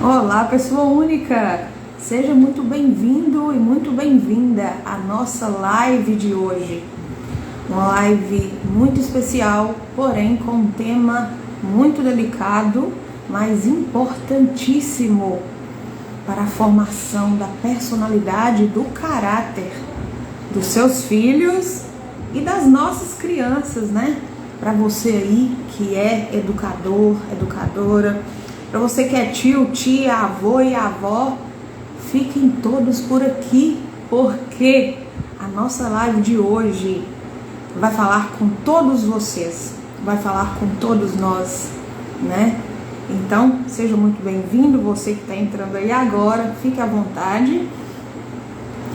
Olá, pessoa única! Seja muito bem-vindo e muito bem-vinda à nossa live de hoje. Uma live muito especial, porém com um tema muito delicado, mas importantíssimo para a formação da personalidade, do caráter dos seus filhos e das nossas crianças, né? Para você aí que é educador, educadora, para você que é tio, tia, avô e avó, fiquem todos por aqui, porque a nossa live de hoje vai falar com todos vocês, vai falar com todos nós, né? Então, seja muito bem-vindo, você que está entrando aí agora, fique à vontade.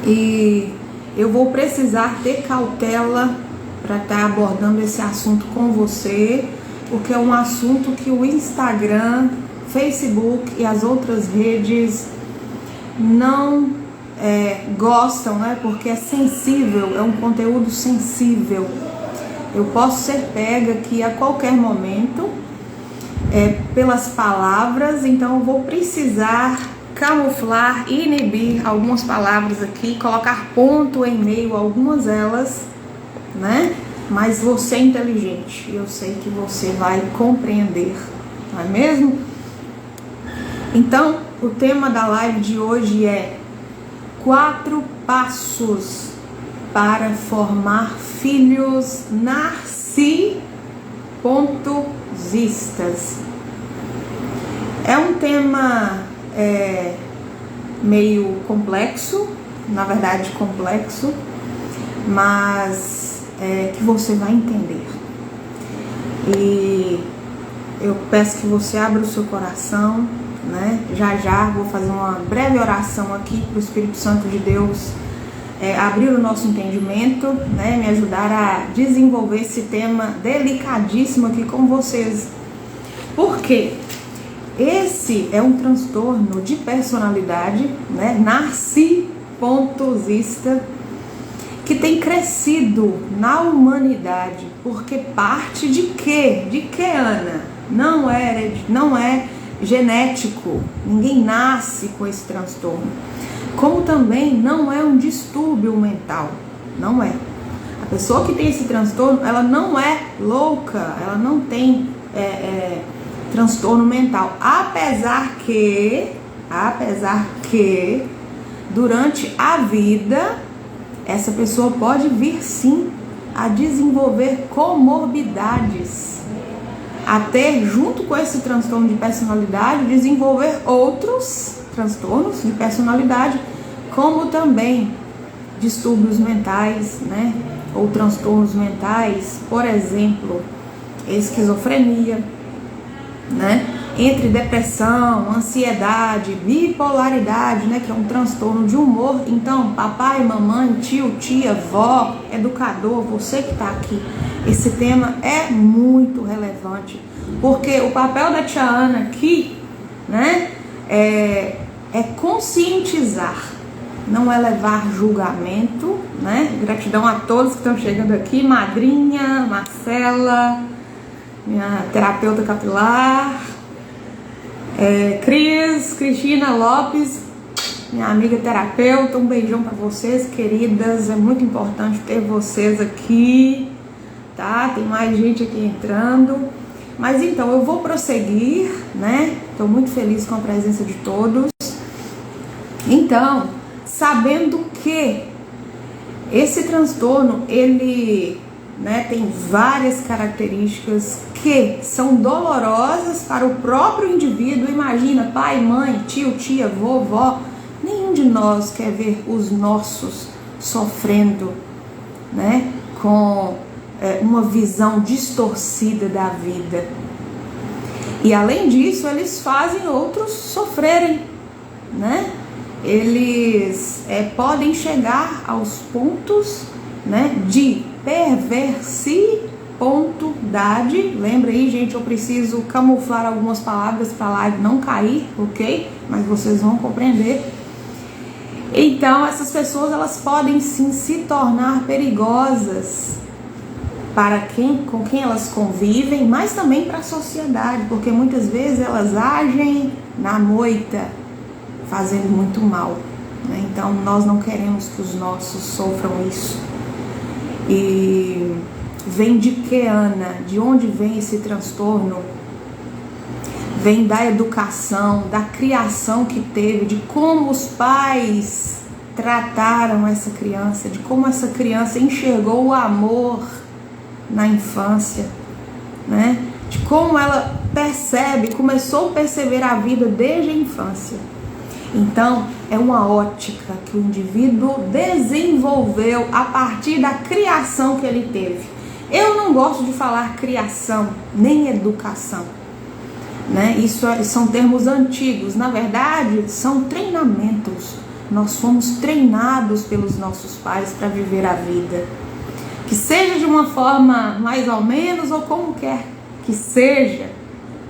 E eu vou precisar ter cautela para estar abordando esse assunto com você, porque é um assunto que o Instagram, Facebook e as outras redes não gostam, né? Porque é sensível, é um conteúdo sensível. Eu posso ser pega aqui a qualquer momento pelas palavras, então eu vou precisar camuflar, inibir algumas palavras aqui, colocar ponto em meio a algumas delas, né? Mas você é inteligente, eu sei que você vai compreender, não é mesmo? Então, o tema da live de hoje é 4 passos para formar filhos narcisistas. É um tema meio complexo, na verdade complexo, mas que você vai entender. E eu peço que você abra o seu coração, né? Já vou fazer uma breve oração aqui para o Espírito Santo de Deus abrir o nosso entendimento, né? Me ajudar a desenvolver esse tema delicadíssimo aqui com vocês. Por quê? Esse é um transtorno de personalidade, né? Narcisista, que tem crescido na humanidade, porque parte de quê? De que, Ana? Não é genético, ninguém nasce com esse transtorno, como também não é um distúrbio mental, não é. A pessoa que tem esse transtorno, ela não é louca, ela não tem transtorno mental, apesar que durante a vida essa pessoa pode vir sim a desenvolver comorbidades, a ter, junto com esse transtorno de personalidade, desenvolver outros transtornos de personalidade, como também distúrbios mentais, né? Ou transtornos mentais, por exemplo, esquizofrenia, né? Entre depressão, ansiedade, bipolaridade, né? Que é um transtorno de humor. Então, papai, mamãe, tio, tia, vó, educador, você que está aqui, esse tema é muito relevante, porque o papel da tia Ana aqui, né, é conscientizar, não é levar julgamento, né? Gratidão a todos que estão chegando aqui, madrinha, Marcela, minha terapeuta capilar, Cristina Lopes, minha amiga terapeuta, um beijão para vocês, queridas, é muito importante ter vocês aqui, tá? Tem mais gente aqui entrando, mas então eu vou prosseguir, né? Estou muito feliz com a presença de todos. Então, sabendo que esse transtorno, ele, né, tem várias características que são dolorosas para o próprio indivíduo. Imagina, pai, mãe, tio, tia, vovó, nenhum de nós quer ver os nossos sofrendo, né, com uma visão distorcida da vida. E além disso, eles fazem outros sofrerem, né? Eles podem chegar aos pontos, né, de perversividade. Lembra aí, gente, eu preciso camuflar algumas palavras para a live não cair, ok? Mas vocês vão compreender. Então, essas pessoas, elas podem sim se tornar perigosas para com quem elas convivem, mas também para a sociedade, porque muitas vezes elas agem na moita, fazendo muito mal, né? Então nós não queremos que os nossos sofram isso. E vem de que, Ana? De onde vem esse transtorno? Vem da educação, da criação que teve, de como os pais trataram essa criança, de como essa criança enxergou o amor na infância, né? De como ela começou a perceber a vida desde a infância. Então, é uma ótica que o indivíduo desenvolveu a partir da criação que ele teve. Eu não gosto de falar criação, nem educação, né? Isso são termos antigos. Na verdade, são treinamentos. Nós fomos treinados pelos nossos pais para viver a vida. Que seja de uma forma mais ou menos, ou como quer que seja,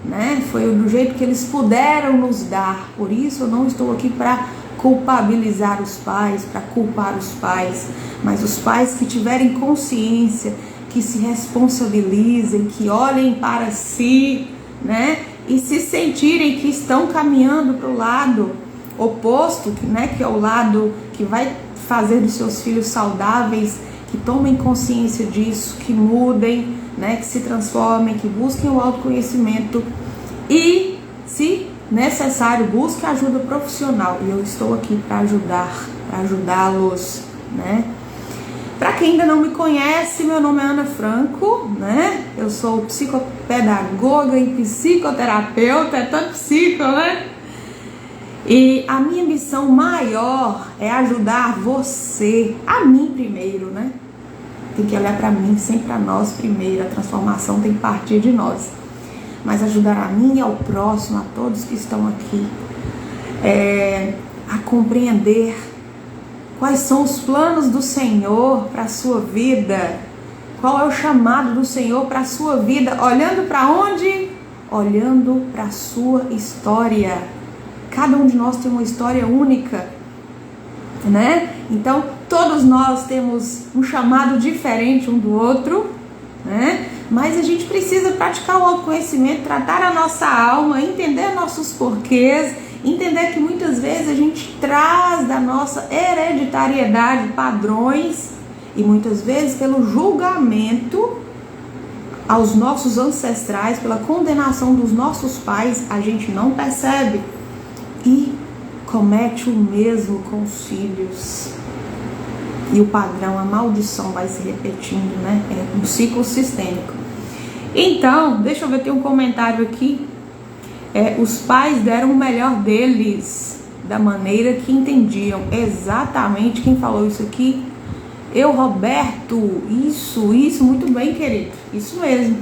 né? Foi do jeito que eles puderam nos dar. Por isso eu não estou aqui para culpabilizar os pais, para culpar os pais, mas os pais que tiverem consciência, que se responsabilizem, que olhem para si, né? E se sentirem que estão caminhando para o lado oposto, né? Que é o lado que vai fazer dos seus filhos saudáveis, que tomem consciência disso, que mudem, né? Que se transformem, que busquem o autoconhecimento e, se necessário, busquem ajuda profissional. E eu estou aqui para ajudá-los, né? Para quem ainda não me conhece, meu nome é Ana Franco, né? Eu sou psicopedagoga e psicoterapeuta, é tanto psico, né? E a minha missão maior é ajudar você, a mim primeiro, né? Tem que olhar para mim, sempre para nós primeiro. A transformação tem que partir de nós. Mas ajudar a mim e ao próximo, a todos que estão aqui, a compreender quais são os planos do Senhor para a sua vida. Qual é o chamado do Senhor para a sua vida? Olhando para onde? Olhando para a sua história. Cada um de nós tem uma história única, né? Então, todos nós temos um chamado diferente um do outro, né? Mas a gente precisa praticar o autoconhecimento, tratar a nossa alma, entender nossos porquês, entender que muitas vezes a gente traz da nossa hereditariedade padrões e muitas vezes pelo julgamento aos nossos ancestrais, pela condenação dos nossos pais, a gente não percebe e comete o mesmo com os filhos. E o padrão, a maldição vai se repetindo, né? É um ciclo sistêmico. Então, deixa eu ver, tem um comentário aqui. Os pais deram o melhor deles, da maneira que entendiam. Exatamente, quem falou isso aqui? Roberto. Isso, muito bem, querido. Isso mesmo.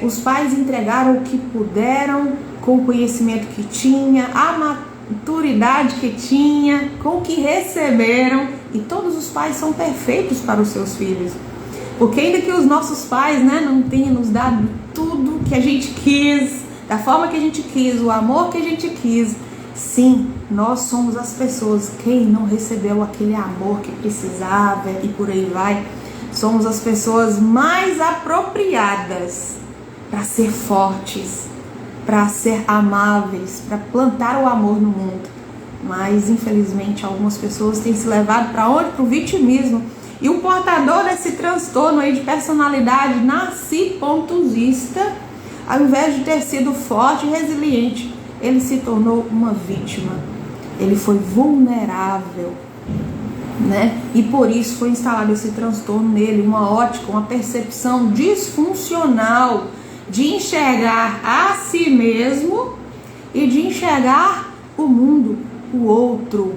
Os pais entregaram o que puderam, com o conhecimento que tinha, a maturidade que tinha, com o que receberam. E todos os pais são perfeitos para os seus filhos. Porque ainda que os nossos pais, né, não tenham nos dado tudo que a gente quis, da forma que a gente quis, o amor que a gente quis, sim, nós somos as pessoas. Quem não recebeu aquele amor que precisava e por aí vai, somos as pessoas mais apropriadas para ser fortes, para ser amáveis, para plantar o amor no mundo. Mas infelizmente algumas pessoas têm se levado para onde? Para o vitimismo. E o portador desse transtorno aí de personalidade narcisista, ao invés de ter sido forte e resiliente, ele se tornou uma vítima. Ele foi vulnerável, né? E por isso foi instalado esse transtorno nele, uma ótica, uma percepção disfuncional de enxergar a si mesmo e de enxergar o mundo, o outro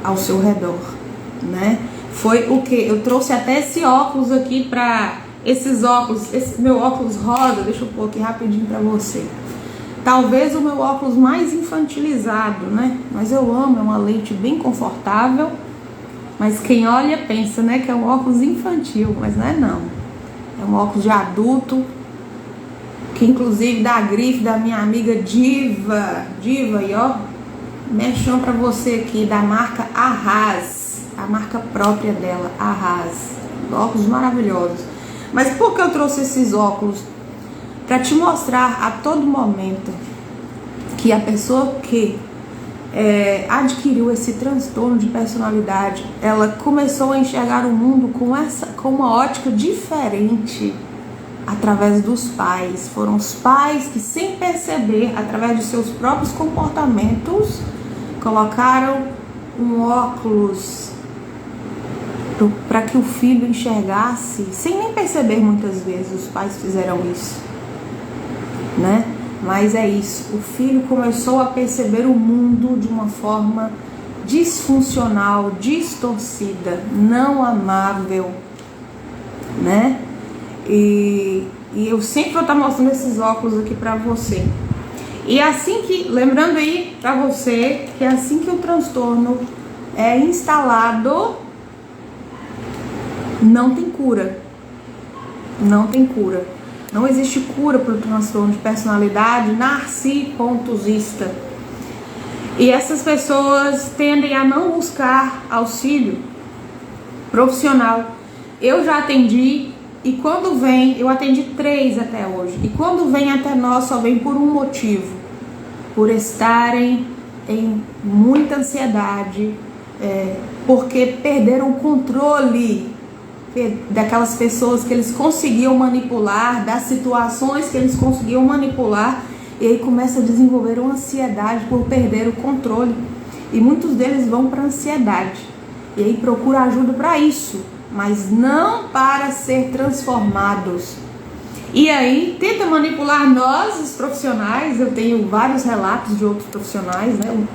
ao seu redor, né? Foi o que? Eu trouxe até esse óculos aqui para esses óculos, esse meu óculos rosa, deixa eu pôr aqui rapidinho para você. Talvez o meu óculos mais infantilizado, né? Mas eu amo, é uma lente bem confortável. Mas quem olha pensa, né, que é um óculos infantil, mas não é não. É um óculos de adulto, que inclusive da grife da minha amiga Diva, e ó, mexão para você aqui, da marca Arras, a marca própria dela, Arras. Óculos maravilhosos. Mas por que eu trouxe esses óculos? Para te mostrar a todo momento que a pessoa que adquiriu esse transtorno de personalidade, ela começou a enxergar o mundo com uma ótica diferente através dos pais. Foram os pais que, sem perceber, através de seus próprios comportamentos, colocaram um óculos para que o filho enxergasse, sem nem perceber. Muitas vezes os pais fizeram isso, né? Mas é isso, o filho começou a perceber o mundo de uma forma disfuncional, distorcida, não amável, né? E eu sempre vou estar mostrando esses óculos aqui para você. E assim que, lembrando aí para você, que assim que o transtorno é instalado, não tem cura. Não tem cura. Não existe cura para o transtorno de personalidade narcisista. E essas pessoas tendem a não buscar auxílio profissional. Eu já atendi, e quando vem, eu atendi 3 até hoje, e quando vem até nós só vem por um motivo: por estarem em muita ansiedade, porque perderam o controle daquelas pessoas que eles conseguiam manipular, das situações que eles conseguiam manipular, e aí começa a desenvolver uma ansiedade por perder o controle, e muitos deles vão para a ansiedade, e aí procuram ajuda para isso, mas não para ser transformados. E aí tenta manipular nós, os profissionais. Eu tenho vários relatos de outros profissionais, né?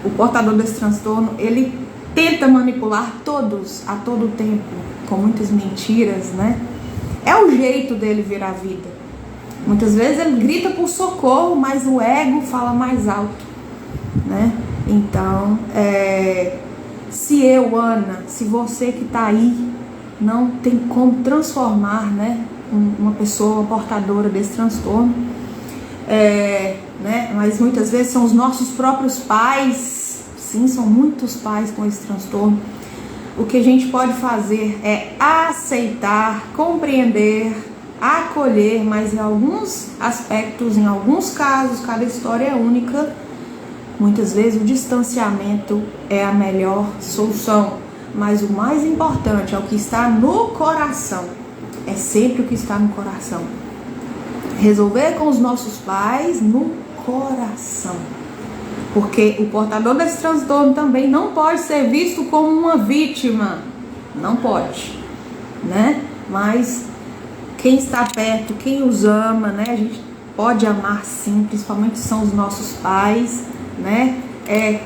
O portador desse transtorno, ele tenta manipular todos a todo tempo, com muitas mentiras, né? É o jeito dele ver a vida. Muitas vezes ele grita por socorro, mas o ego fala mais alto, né? Então, se eu, Ana, se você que está aí, não tem como transformar, né, uma pessoa portadora desse transtorno, né? Mas muitas vezes são os nossos próprios pais. Sim, são muitos pais com esse transtorno. O que a gente pode fazer é aceitar, compreender, acolher, mas em alguns aspectos, em alguns casos, cada história é única. Muitas vezes o distanciamento é a melhor solução, mas o mais importante é o que está no coração. É sempre o que está no coração. Resolver com os nossos pais no coração. Porque o portador desse transtorno também não pode ser visto como uma vítima. Não pode, né? Mas quem está perto, quem os ama, né? A gente pode amar sim, principalmente são os nossos pais, né?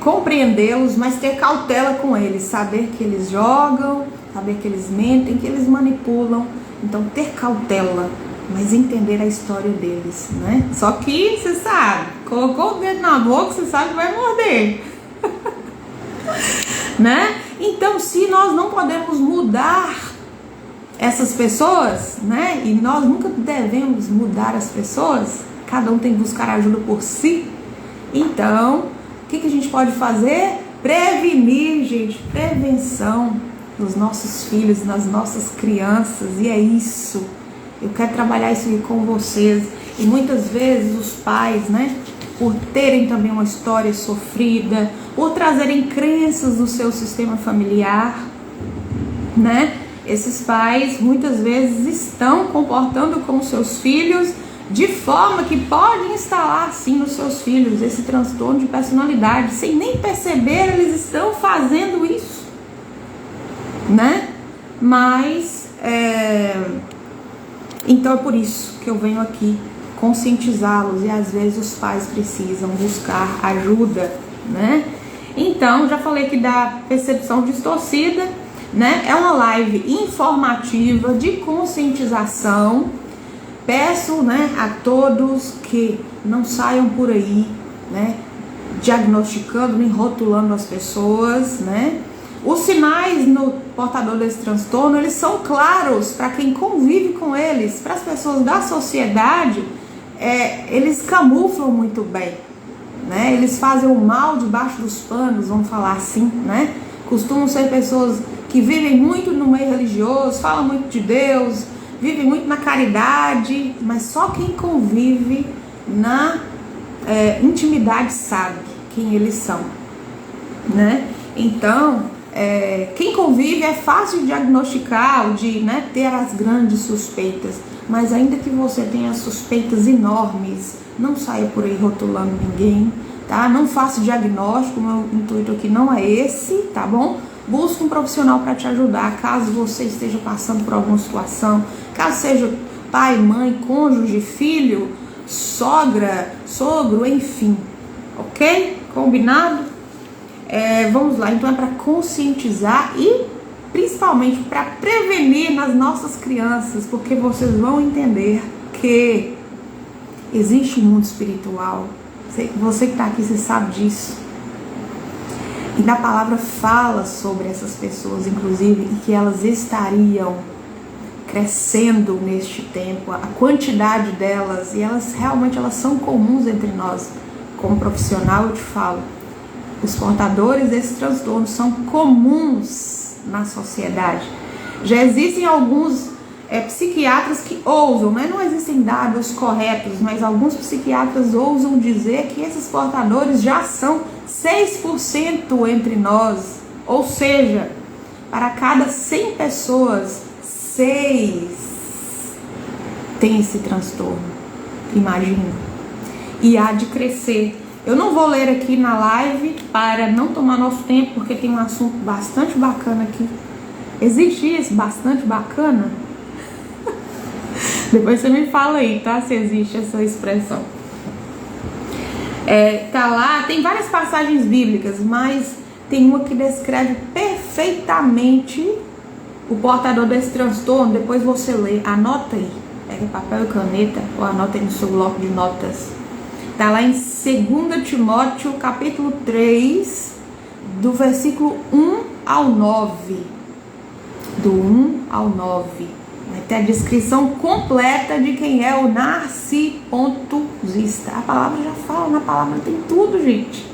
Compreendê-los, mas ter cautela com eles. Saber que eles jogam, saber que eles mentem, que eles manipulam. Então ter cautela, mas entender a história deles, né? Só que você sabe, colocou o dedo na boca, você sabe que vai morder. Né? Então, se nós não podemos mudar essas pessoas, né? E nós nunca devemos mudar as pessoas, cada um tem que buscar ajuda por si. Então, o que a gente pode fazer? Prevenir, gente, prevenção nos nossos filhos, nas nossas crianças, e é isso. Eu quero trabalhar isso aqui com vocês. E muitas vezes os pais, né, por terem também uma história sofrida, por trazerem crenças do seu sistema familiar, né, esses pais muitas vezes estão comportando com seus filhos de forma que pode instalar sim nos seus filhos esse transtorno de personalidade, sem nem perceber eles estão fazendo isso, né? Mas então é por isso que eu venho aqui conscientizá-los, e às vezes os pais precisam buscar ajuda, né? Então, já falei aqui da percepção distorcida, né? É uma live informativa de conscientização. Peço, né, a todos que não saiam por aí, né, diagnosticando nem rotulando as pessoas, né? Os sinais no portador desse transtorno, eles são claros para quem convive com eles. Para as pessoas da sociedade, eles camuflam muito bem, né? Eles fazem o mal debaixo dos panos, vamos falar assim, né? Costumam ser pessoas que vivem muito no meio religioso, falam muito de Deus, vivem muito na caridade, mas só quem convive na intimidade sabe quem eles são, né? Então, quem convive é fácil de diagnosticar, de, né, ter as grandes suspeitas, mas ainda que você tenha suspeitas enormes, não saia por aí rotulando ninguém, tá? Não faça diagnóstico, meu intuito aqui não é esse, tá bom? Busque um profissional para te ajudar, caso você esteja passando por alguma situação, caso seja pai, mãe, cônjuge, filho, sogra, sogro, enfim, ok? Combinado? Vamos lá, então é para conscientizar e principalmente para prevenir nas nossas crianças, porque vocês vão entender que existe um mundo espiritual. Você que está aqui, você sabe disso. E na palavra fala sobre essas pessoas, inclusive, e que elas estariam crescendo neste tempo, a quantidade delas, e elas realmente são comuns entre nós. Como profissional eu te falo, os portadores desse transtorno são comuns na sociedade. Já existem alguns psiquiatras que ousam, né? Não existem dados corretos, mas alguns psiquiatras ousam dizer que esses portadores já são 6% entre nós, ou seja, para cada 100 pessoas, 6 tem esse transtorno, imagina, e há de crescer. Eu não vou ler aqui na live para não tomar nosso tempo, porque tem um assunto bastante bacana aqui. Existe isso, bastante bacana? Depois você me fala aí, tá? Se existe essa expressão. Tá lá, tem várias passagens bíblicas, mas tem uma que descreve perfeitamente o portador desse transtorno. Depois você lê, anota aí, pega papel e caneta ou anota aí no seu bloco de notas. Tá lá em 2 Timóteo capítulo 3, do versículo 1 ao 9. Do 1 ao 9. Vai ter a descrição completa de quem é o narcisista. A palavra já fala, na palavra tem tudo, gente.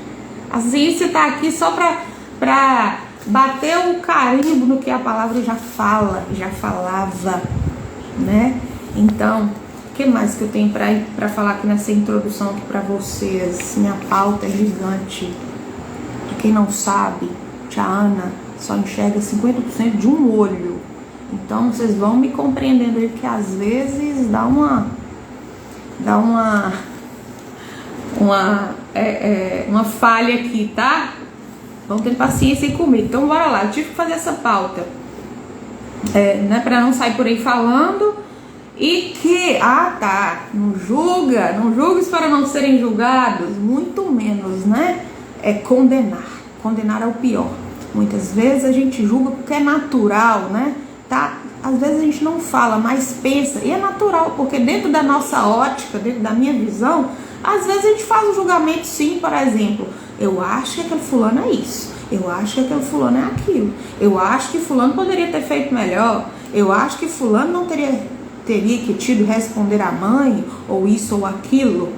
A ciência tá aqui só pra bater o carimbo no que a palavra já fala, já falava, né? Então, o que mais que eu tenho para falar aqui nessa introdução aqui para vocês? Minha pauta é gigante. Para quem não sabe, tia Ana só enxerga 50% de um olho. Então vocês vão me compreendendo aí que às vezes dá uma falha aqui, tá? Vamos ter paciência aí comigo. Então bora lá, eu tive que fazer essa pauta, né, para não sair por aí falando. E que, não julgues para não serem julgados, muito menos, né? Condenar é o pior. Muitas vezes a gente julga porque é natural, né? Tá? Às vezes a gente não fala, mas pensa, e é natural, porque dentro da nossa ótica, dentro da minha visão, às vezes a gente faz um julgamento sim, por exemplo, eu acho que aquele fulano é isso, eu acho que aquele fulano é aquilo, eu acho que fulano poderia ter feito melhor, eu acho que fulano não teria que tido responder à mãe, ou isso ou aquilo.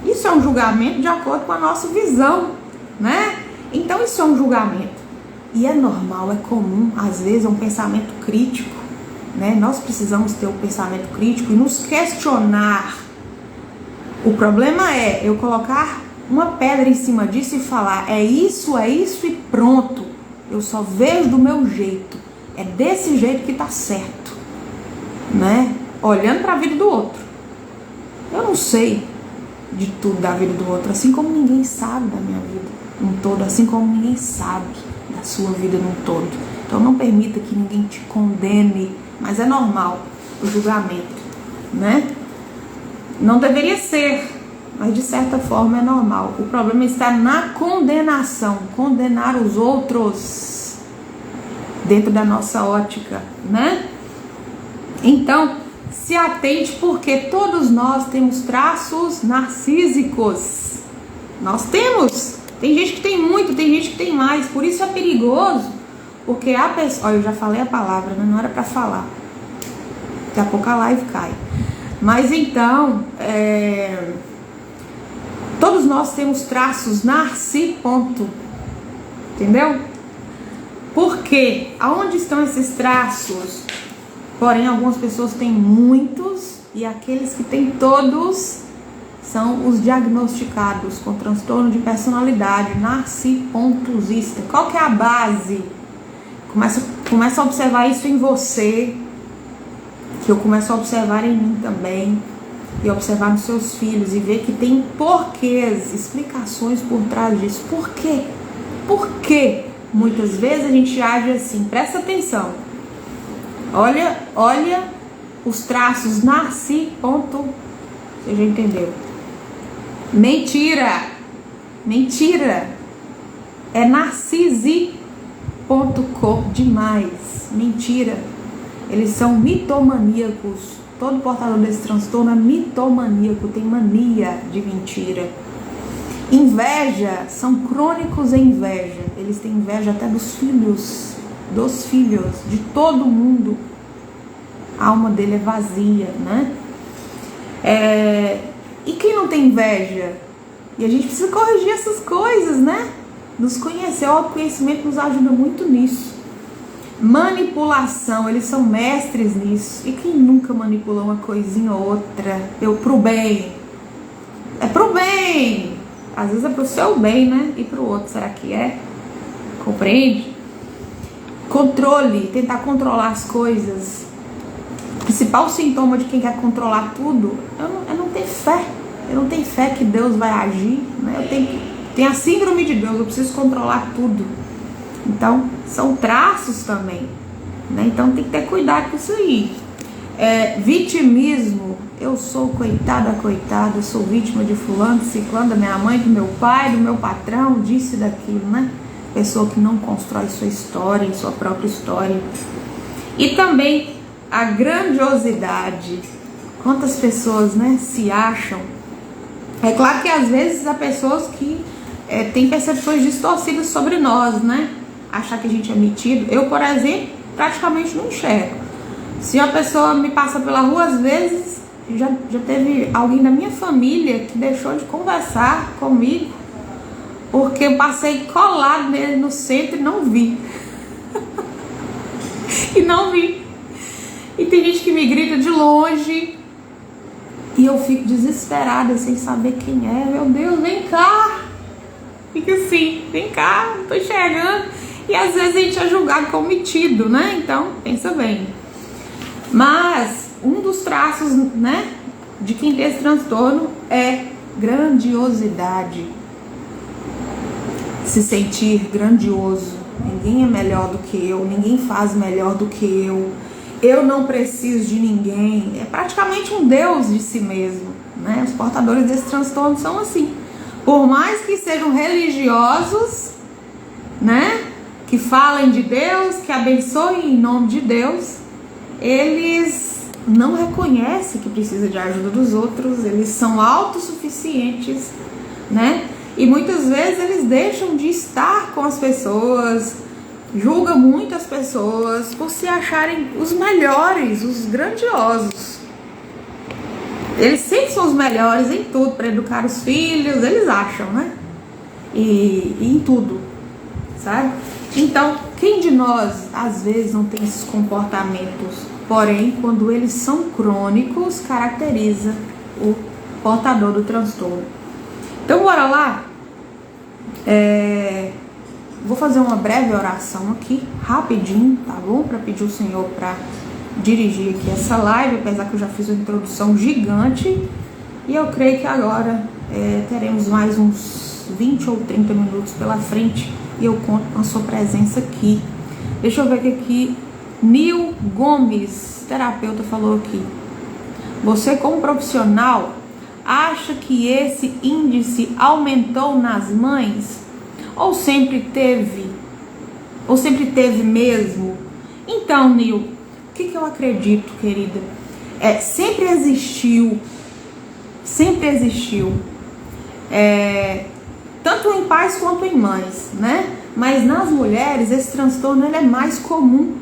Isso é um julgamento de acordo com a nossa visão, né? Então isso é um julgamento. E é normal, é comum, às vezes é um pensamento crítico, né? Nós precisamos ter um pensamento crítico e nos questionar. O problema é eu colocar uma pedra em cima disso e falar, é isso e pronto. Eu só vejo do meu jeito. É desse jeito que tá certo, né? Olhando para a vida do outro. Eu não sei de tudo da vida do outro, assim como ninguém sabe da minha vida num todo, assim como ninguém sabe da sua vida num todo. Então não permita que ninguém te condene, mas é normal o julgamento, né? Não deveria ser, mas de certa forma é normal. O problema está na condenação, condenar os outros dentro da nossa ótica, né? Então, se atente, porque todos nós temos traços narcísicos. Nós temos. Tem gente que tem muito, tem gente que tem mais. Por isso é perigoso, porque a pessoa... Olha, eu já falei a palavra, mas não era pra falar. Daqui a pouco a live cai. Mas então, todos nós temos traços narcisistas, entendeu? Por quê? Aonde estão esses traços? Porém, algumas pessoas têm muitos, e aqueles que têm todos são os diagnosticados com transtorno de personalidade narcisista. Qual que é a base? Começa a observar isso em você, que eu começo a observar em mim também, e observar nos seus filhos, e ver que tem porquês, explicações por trás disso. Por quê? Por quê? Muitas vezes a gente age assim. Presta atenção. Olha os traços ponto. Você já entendeu? Mentira! É narcisi.com demais. Mentira. Eles são mitomaníacos. Todo portador desse transtorno é mitomaníaco, tem mania de mentira. Inveja, são crônicos em inveja. Eles têm inveja até dos filhos, de todo mundo. A alma dele é vazia, né? E quem não tem inveja? E a gente precisa corrigir essas coisas, né? Nos conhecer, o autoconhecimento nos ajuda muito nisso. Manipulação, eles são mestres nisso. E quem nunca manipulou uma coisinha ou outra? Pro bem. É pro bem. Às vezes é pro seu bem, né? E pro outro, será que é? Compreende? Controle, tentar controlar as coisas. O principal sintoma de quem quer controlar tudo é não ter fé. Eu não tenho fé que Deus vai agir, né? Eu tenho a síndrome de Deus, eu preciso controlar tudo. Então, são traços também, né? Então tem que ter cuidado com isso aí. Vitimismo, eu sou coitada, eu sou vítima de fulano, de ciclano, da minha mãe, do meu pai, do meu patrão, disso e daquilo, né? Pessoa que não constrói sua história, sua própria história. E também a grandiosidade. Quantas pessoas, né, se acham? É claro que às vezes há pessoas que têm percepções distorcidas sobre nós, né? Achar que a gente é metido. Eu, por exemplo, praticamente não enxergo. Se uma pessoa me passa pela rua, às vezes já teve alguém da minha família que deixou de conversar comigo porque eu passei colado nele no centro e não vi. E tem gente que me grita de longe e eu fico desesperada sem saber quem é. Meu Deus, vem cá. Fica assim, vem cá, não tô enxergando. E às vezes a gente é julgado como metido, né? Então, pensa bem. Mas um dos traços, né, de quem tem esse transtorno é grandiosidade. Se sentir grandioso. Ninguém é melhor do que eu, ninguém faz melhor do que eu não preciso de ninguém. É praticamente um deus de si mesmo, né? Os portadores desse transtorno são assim. Por mais que sejam religiosos, né, que falem de Deus, que abençoem em nome de Deus, eles não reconhecem que precisa de ajuda dos outros, eles são autossuficientes, né? E muitas vezes eles deixam de estar com as pessoas, julgam muito as pessoas por se acharem os melhores, os grandiosos. Eles sempre são os melhores em tudo, para educar os filhos, eles acham, né? E em tudo, sabe? Então, quem de nós, às vezes, não tem esses comportamentos? Porém, quando eles são crônicos, caracteriza o portador do transtorno. Então, bora lá? Vou fazer uma breve oração aqui, rapidinho, tá bom? Para pedir ao Senhor para dirigir aqui essa live, apesar que eu já fiz uma introdução gigante. E eu creio que agora teremos mais uns 20 ou 30 minutos pela frente. E eu conto com a sua presença aqui. Deixa eu ver aqui. Nil Gomes, terapeuta, falou aqui. Você, como profissional, acha que esse índice aumentou nas mães? Ou sempre teve? Ou sempre teve mesmo? Então, Nil, o que eu acredito, querida? Sempre existiu. Sempre existiu. Tanto em pais quanto em mães, né? Mas nas mulheres esse transtorno ele é mais comum.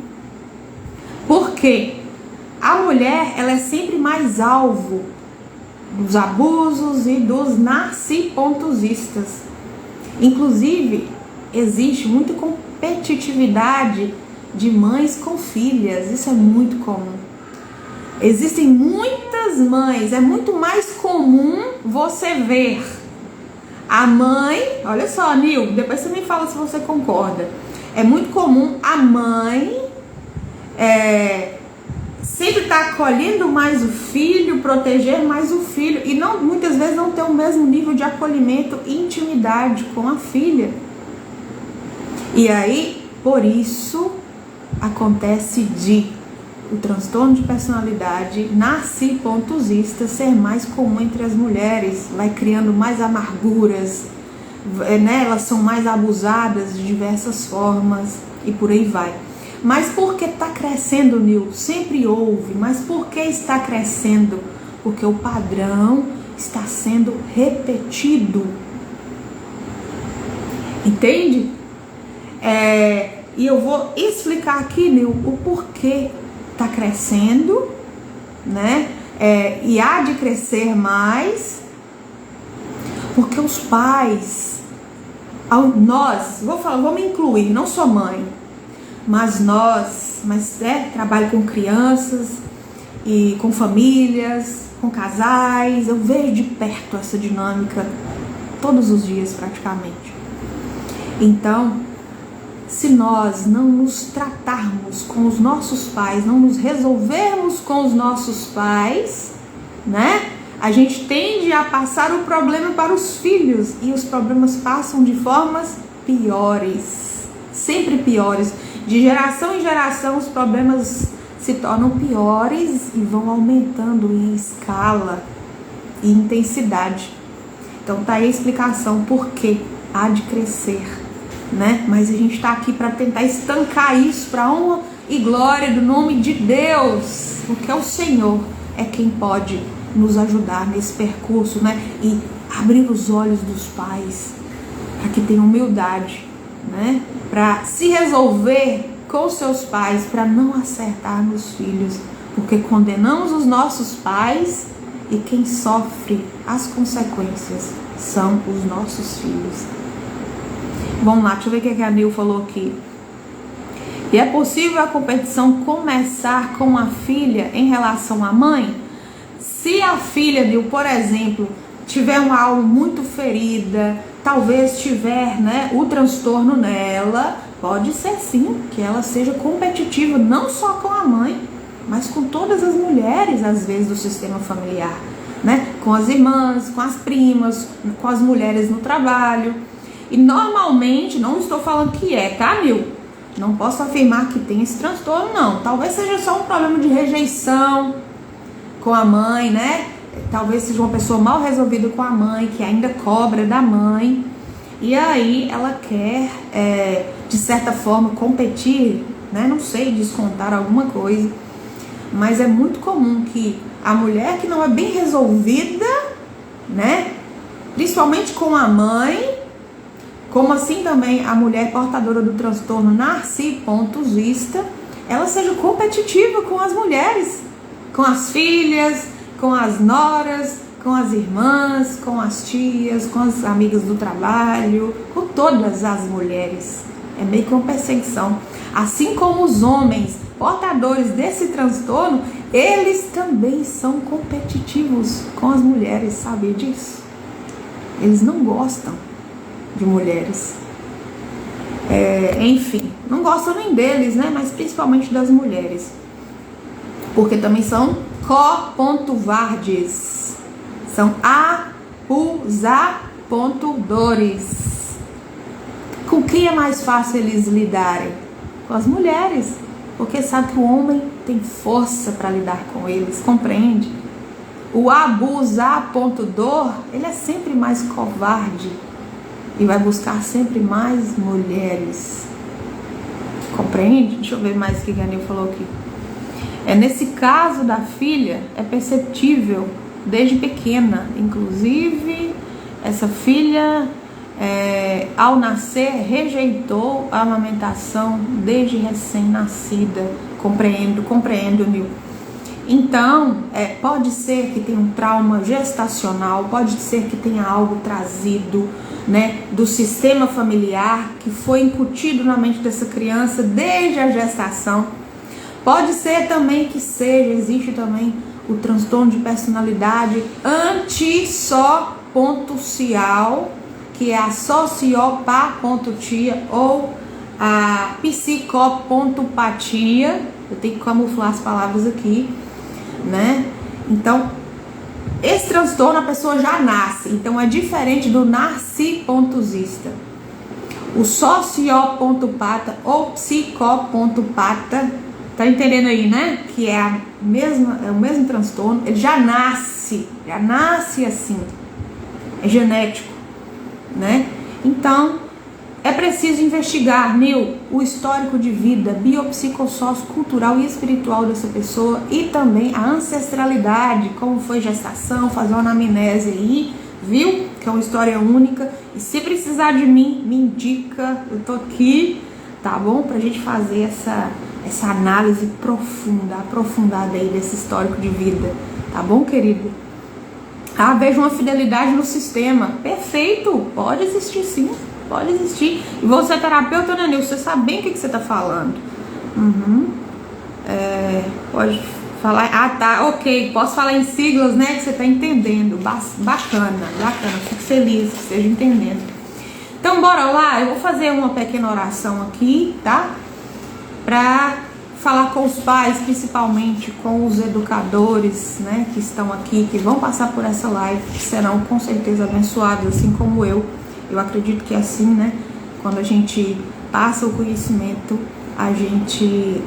Por quê? A mulher ela é sempre mais alvo dos abusos e dos narcisistas. Inclusive, existe muita competitividade de mães com filhas. Isso é muito comum. Existem muitas mães, é muito mais comum você ver a mãe, olha só, Nil, depois você me fala se você concorda. É muito comum a mãe sempre estar acolhendo mais o filho, proteger mais o filho, e não, muitas vezes não ter o mesmo nível de acolhimento e intimidade com a filha. E aí, por isso, acontece de o transtorno de personalidade narcisista ser mais comum entre as mulheres, vai criando mais amarguras, né? Elas são mais abusadas de diversas formas e por aí vai. Mas por que está crescendo, Nil? Sempre houve, mas por que está crescendo? Porque o padrão está sendo repetido. Entende? E eu vou explicar aqui, Nil, o porquê está crescendo, né? E há de crescer mais, porque os pais, nós, vou me incluir, não sou mãe, mas trabalho com crianças e com famílias, com casais, eu vejo de perto essa dinâmica todos os dias praticamente. Então, se nós não nos tratarmos com os nossos pais, não nos resolvermos com os nossos pais, né? A gente tende a passar o problema para os filhos, e os problemas passam de formas piores, sempre piores. De geração em geração os problemas se tornam piores e vão aumentando em escala e intensidade. Então tá aí a explicação por que há de crescer, né? Mas a gente está aqui para tentar estancar isso para honra e glória do nome de Deus, porque o Senhor é quem pode nos ajudar nesse percurso, né? E abrir os olhos dos pais para que tenham humildade, né? Para se resolver com seus pais, para não acertar nos filhos, porque condenamos os nossos pais e quem sofre as consequências são os nossos filhos. Vamos lá, deixa eu ver o que a Nil falou aqui. E é possível a competição começar com a filha em relação à mãe? Se a filha, Nil, por exemplo, tiver uma alma muito ferida, talvez tiver, né, o transtorno nela, pode ser sim que ela seja competitiva, não só com a mãe, mas com todas as mulheres, às vezes, do sistema familiar, né? Com as irmãs, com as primas, com as mulheres no trabalho. E normalmente, não estou falando que tá, Nil? Não posso afirmar que tem esse transtorno, não. Talvez seja só um problema de rejeição com a mãe, né? Talvez seja uma pessoa mal resolvida com a mãe, que ainda cobra da mãe. E aí ela quer, de certa forma, competir, né? Não sei, descontar alguma coisa. Mas é muito comum que a mulher que não é bem resolvida, né? Principalmente com a mãe, como assim também a mulher portadora do transtorno narcisista, ela seja competitiva com as mulheres, com as filhas, com as noras, com as irmãs, com as tias, com as amigas do trabalho, com todas as mulheres. É meio que uma perseguição. Assim como os homens portadores desse transtorno, eles também são competitivos com as mulheres, sabia disso? Eles não gostam de mulheres. Enfim, não gostam nem deles, né? Mas principalmente das mulheres. Porque também são copontuvardes. São abusadores. Com quem é mais fácil eles lidarem? Com as mulheres. Porque sabe que o homem tem força para lidar com eles, compreende? O abusador, ele é sempre mais covarde e vai buscar sempre mais mulheres. Compreende? Deixa eu ver mais o que a Nil falou aqui. Nesse caso da filha, é perceptível desde pequena. Inclusive, essa filha, ao nascer, rejeitou a amamentação desde recém-nascida. Compreendo, Nil. Então, pode ser que tenha um trauma gestacional, pode ser que tenha algo trazido, né, do sistema familiar, que foi incutido na mente dessa criança desde a gestação. Pode ser também que existe também o transtorno de personalidade antissocial, que é a sociopatia ou a psicopontopatia. Eu tenho que camuflar as palavras aqui, né? Então, esse transtorno a pessoa já nasce, então é diferente do narcipontosista. O sociopontopata ou psicopontopata, tá entendendo aí, né? Que é o mesmo transtorno, ele já nasce assim, é genético, né? Então, é preciso investigar, Nil, o histórico de vida biopsicossociocultural e espiritual dessa pessoa e também a ancestralidade, como foi gestação, fazer uma anamnese aí, viu? Que é uma história única. E se precisar de mim, me indica, eu tô aqui, tá bom? Pra gente fazer essa análise aprofundada aí desse histórico de vida, tá bom, querido? Ah, vejo uma fidelidade no sistema. Perfeito, pode existir sim. Pode existir. E você é terapeuta, né, Nil? Você sabe bem o que você está falando. Pode falar. Ah, tá, ok. Posso falar em siglas, né? Que você está entendendo. Bacana. Fico feliz que esteja entendendo. Então, bora lá. Eu vou fazer uma pequena oração aqui, tá? Para falar com os pais, principalmente com os educadores, né? Que estão aqui, que vão passar por essa live, que serão com certeza abençoados, assim como eu. Eu acredito que é assim, né? Quando a gente passa o conhecimento, a gente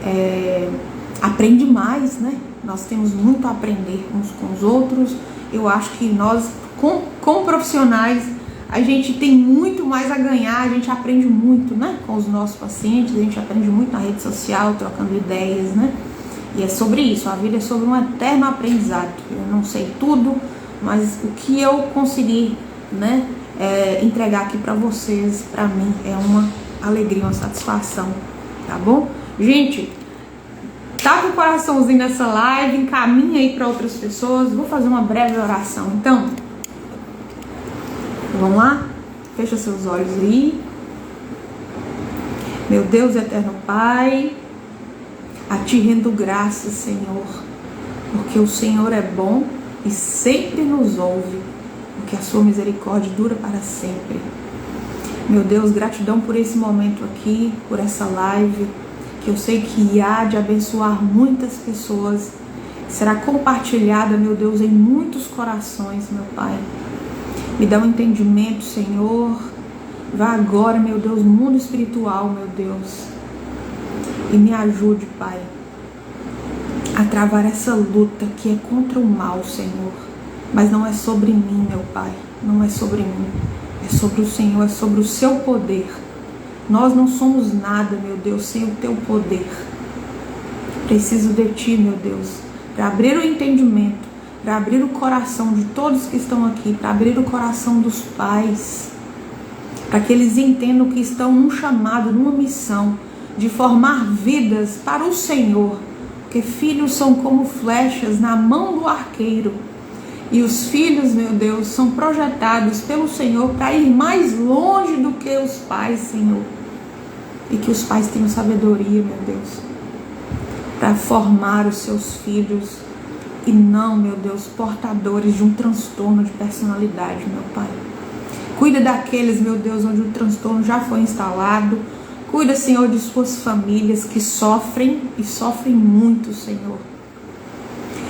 aprende mais, né? Nós temos muito a aprender uns com os outros. Eu acho que nós, como profissionais, a gente tem muito mais a ganhar, a gente aprende muito, né? Com os nossos pacientes, a gente aprende muito na rede social, trocando ideias, né? E é sobre isso, a vida é sobre um eterno aprendizado. Eu não sei tudo, mas o que eu consegui, né? Entregar aqui pra vocês, pra mim é uma alegria, uma satisfação, tá bom? Gente, tá com o coraçãozinho nessa live, encaminha aí pra outras pessoas. Vou fazer uma breve oração, então vamos lá? Fecha seus olhos aí. Meu Deus, eterno Pai, a Ti rendo graças, Senhor, porque o Senhor é bom e sempre nos ouve, que a sua misericórdia dura para sempre. Meu Deus, gratidão por esse momento aqui, por essa live, que eu sei que há de abençoar muitas pessoas, será compartilhada, meu Deus, em muitos corações, meu Pai. Me dá um entendimento, Senhor. Vá agora, meu Deus, no mundo espiritual, meu Deus, e me ajude, Pai, a travar essa luta que é contra o mal, Senhor. Mas não é sobre mim, meu Pai, não é sobre mim, é sobre o Senhor, é sobre o seu poder. Nós não somos nada, meu Deus, sem o teu poder. Preciso de Ti, meu Deus, para abrir o entendimento, para abrir o coração de todos que estão aqui, para abrir o coração dos pais, para que eles entendam que estão num chamado, numa missão de formar vidas para o Senhor, porque filhos são como flechas na mão do arqueiro. E os filhos, meu Deus, são projetados pelo Senhor para ir mais longe do que os pais, Senhor. E que os pais tenham sabedoria, meu Deus, para formar os seus filhos e não, meu Deus, portadores de um transtorno de personalidade, meu Pai. Cuida daqueles, meu Deus, onde o transtorno já foi instalado. Cuida, Senhor, de suas famílias que sofrem e sofrem muito, Senhor.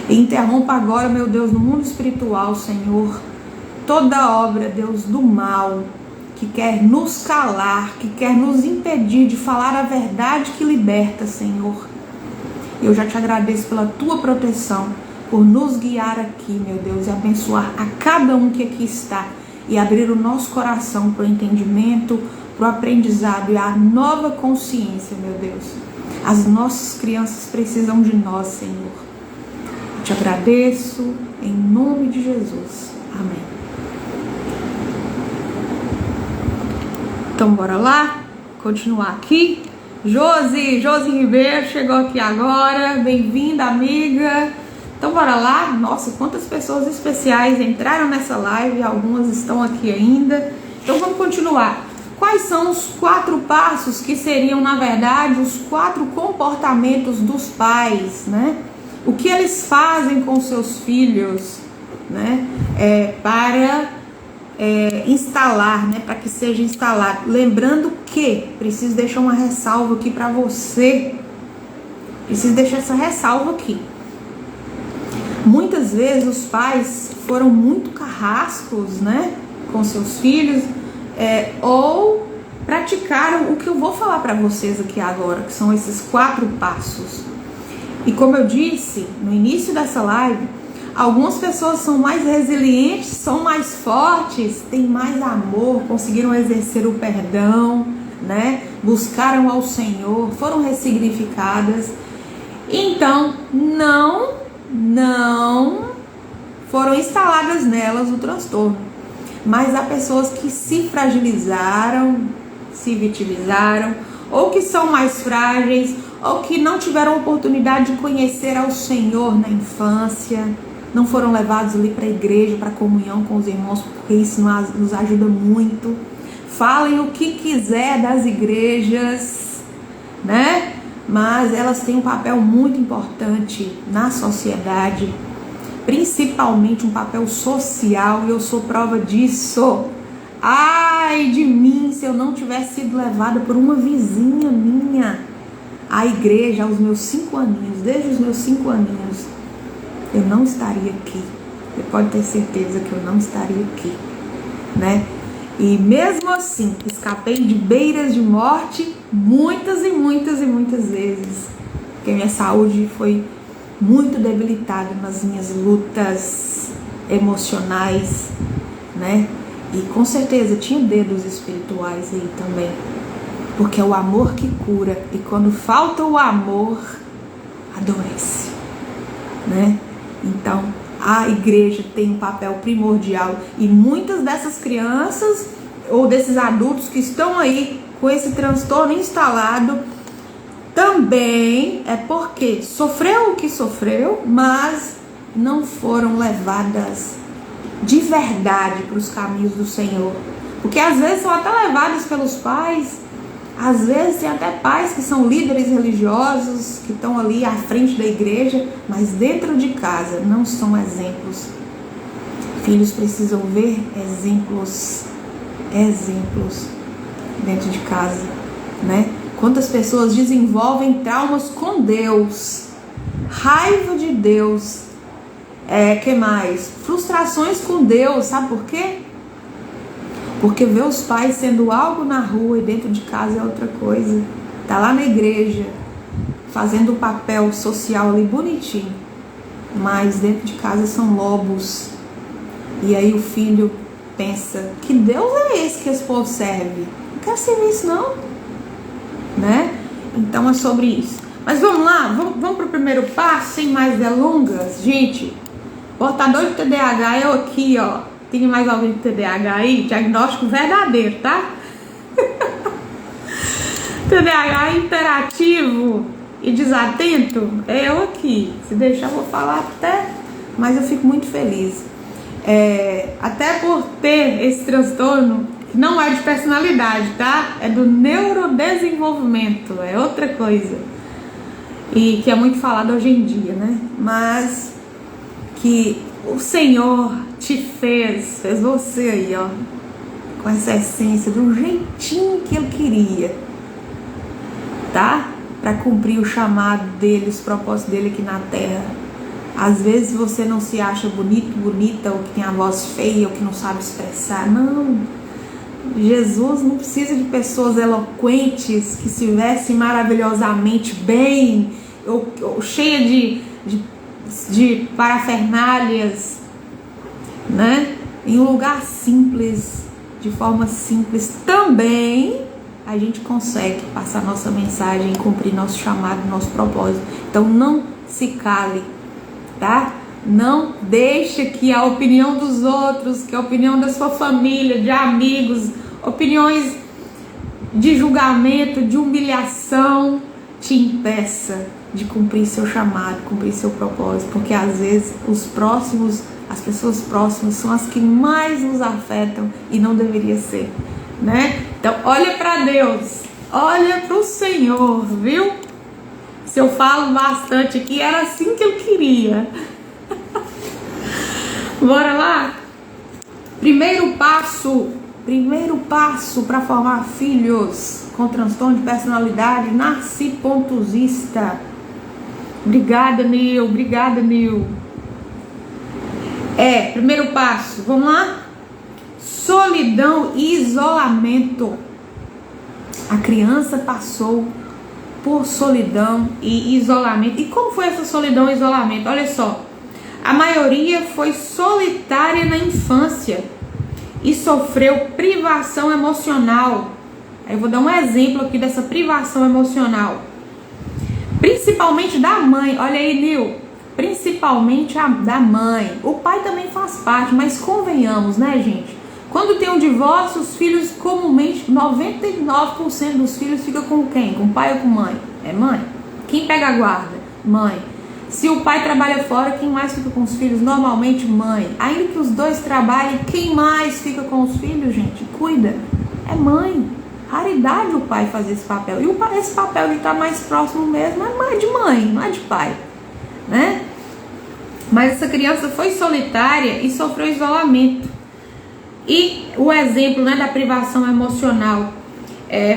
E interrompa agora, meu Deus, no mundo espiritual, Senhor, toda obra, Deus, do mal, que quer nos calar, que quer nos impedir de falar a verdade que liberta, Senhor. Eu já te agradeço pela tua proteção, por nos guiar aqui, meu Deus, e abençoar a cada um que aqui está, e abrir o nosso coração para o entendimento, para o aprendizado e a nova consciência, meu Deus. As nossas crianças precisam de nós, Senhor. Te agradeço em nome de Jesus. Amém. Então bora lá, continuar aqui. Josi Ribeiro chegou aqui agora. Bem-vinda, amiga. Então bora lá. Nossa, quantas pessoas especiais entraram nessa live. Algumas estão aqui ainda. Então vamos continuar. Quais são os 4 passos que seriam, na verdade, os 4 comportamentos dos pais, né? O que eles fazem com seus filhos, né? Para instalar, né? Para que seja instalado. Lembrando que, preciso deixar uma ressalva aqui para você. Preciso deixar essa ressalva aqui. Muitas vezes os pais foram muito carrascos, né? Com seus filhos, ou praticaram o que eu vou falar para vocês aqui agora, que são esses 4 passos. E como eu disse no início dessa live, algumas pessoas são mais resilientes, são mais fortes, têm mais amor, conseguiram exercer o perdão, né? Buscaram ao Senhor, foram ressignificadas. Então, não foram instaladas nelas o transtorno. Mas há pessoas que se fragilizaram, se vitimizaram, ou que são mais frágeis, ou que não tiveram oportunidade de conhecer ao Senhor na infância, não foram levados ali para a igreja, para a comunhão com os irmãos, porque isso nos ajuda muito. Falem o que quiser das igrejas, né? Mas elas têm um papel muito importante na sociedade, principalmente um papel social, e eu sou prova disso. Ai de mim se eu não tivesse sido levada por uma vizinha minha à igreja aos meus 5 aninhos, desde os meus 5 aninhos, eu não estaria aqui. Você pode ter certeza que eu não estaria aqui, né? E mesmo assim, escapei de beiras de morte muitas e muitas e muitas vezes, porque minha saúde foi muito debilitada nas minhas lutas emocionais, né? E com certeza tinha dedos espirituais aí também, porque é o amor que cura, e quando falta o amor, adoece, né? Então, a igreja tem um papel primordial, e muitas dessas crianças ou desses adultos que estão aí com esse transtorno instalado também é porque sofreu o que sofreu, mas não foram levadas de verdade para os caminhos do Senhor. Porque às vezes são até levadas pelos pais, às vezes tem até pais que são líderes religiosos, que estão ali à frente da igreja, mas dentro de casa não são exemplos. Filhos precisam ver exemplos dentro de casa, né? Quantas pessoas desenvolvem traumas com Deus, raiva de Deus, que mais? Frustrações com Deus, sabe por quê? Porque vê os pais sendo algo na rua e dentro de casa é outra coisa. Tá lá na igreja, fazendo o papel social ali bonitinho, mas dentro de casa são lobos. E aí o filho pensa, que Deus é esse que esse povo serve? Não quero servir isso não, né? Então é sobre isso. Mas vamos lá, vamos para o primeiro passo, sem mais delongas. Gente, portador de TDAH, eu aqui, ó. Tem mais alguém de TDAH aí? Diagnóstico verdadeiro, tá? TDAH interativo e desatento, é eu aqui. Se deixar, eu vou falar até, mas eu fico muito feliz. Até por ter esse transtorno, que não é de personalidade, tá? É do neurodesenvolvimento, é outra coisa. E que é muito falado hoje em dia, né? Mas que o Senhor te fez você aí, ó, com essa essência, do jeitinho que Ele queria, tá? Para cumprir o chamado dele, os propósitos dele aqui na terra. Às vezes você não se acha bonito, bonita, ou que tem a voz feia, ou que não sabe expressar. Não. Jesus não precisa de pessoas eloquentes que se vestem maravilhosamente bem, ou cheia de parafernálias, né? Em um lugar simples, de forma simples, também a gente consegue passar nossa mensagem, cumprir nosso chamado, nosso propósito. Então não se cale, tá? Não deixe que a opinião dos outros, que a opinião da sua família, de amigos, opiniões de julgamento, de humilhação, te impeça de cumprir seu chamado, cumprir seu propósito, porque às vezes as pessoas próximas são as que mais nos afetam e não deveria ser, né? Então Então, olha para Deus, olha para o Senhor, viu? Se eu falo bastante aqui, era assim que eu queria. Bora lá? Primeiro passo para formar filhos com transtorno de personalidade narcisista. Obrigada, Nil. Primeiro passo, vamos lá? Solidão e isolamento. A criança passou por solidão e isolamento. E como foi essa solidão e isolamento? Olha só, a maioria foi solitária na infância e sofreu privação emocional. Aí eu vou dar um exemplo aqui dessa privação emocional. Principalmente da mãe. Olha aí, Nil. Principalmente da mãe. O pai também faz parte, mas convenhamos, né, gente? Quando tem um divórcio, os filhos comumente, 99% dos filhos ficam com quem? Com pai ou com mãe? É mãe. Quem pega a guarda? Mãe. Se o pai trabalha fora, quem mais fica com os filhos? Normalmente mãe. Ainda que os dois trabalhem, quem mais fica com os filhos, gente? Cuida. É mãe. Raridade o pai fazer esse papel. E esse papel de estar mais próximo mesmo é de mãe, não é de pai, né? Mas essa criança foi solitária e sofreu isolamento. E o exemplo, né, da privação emocional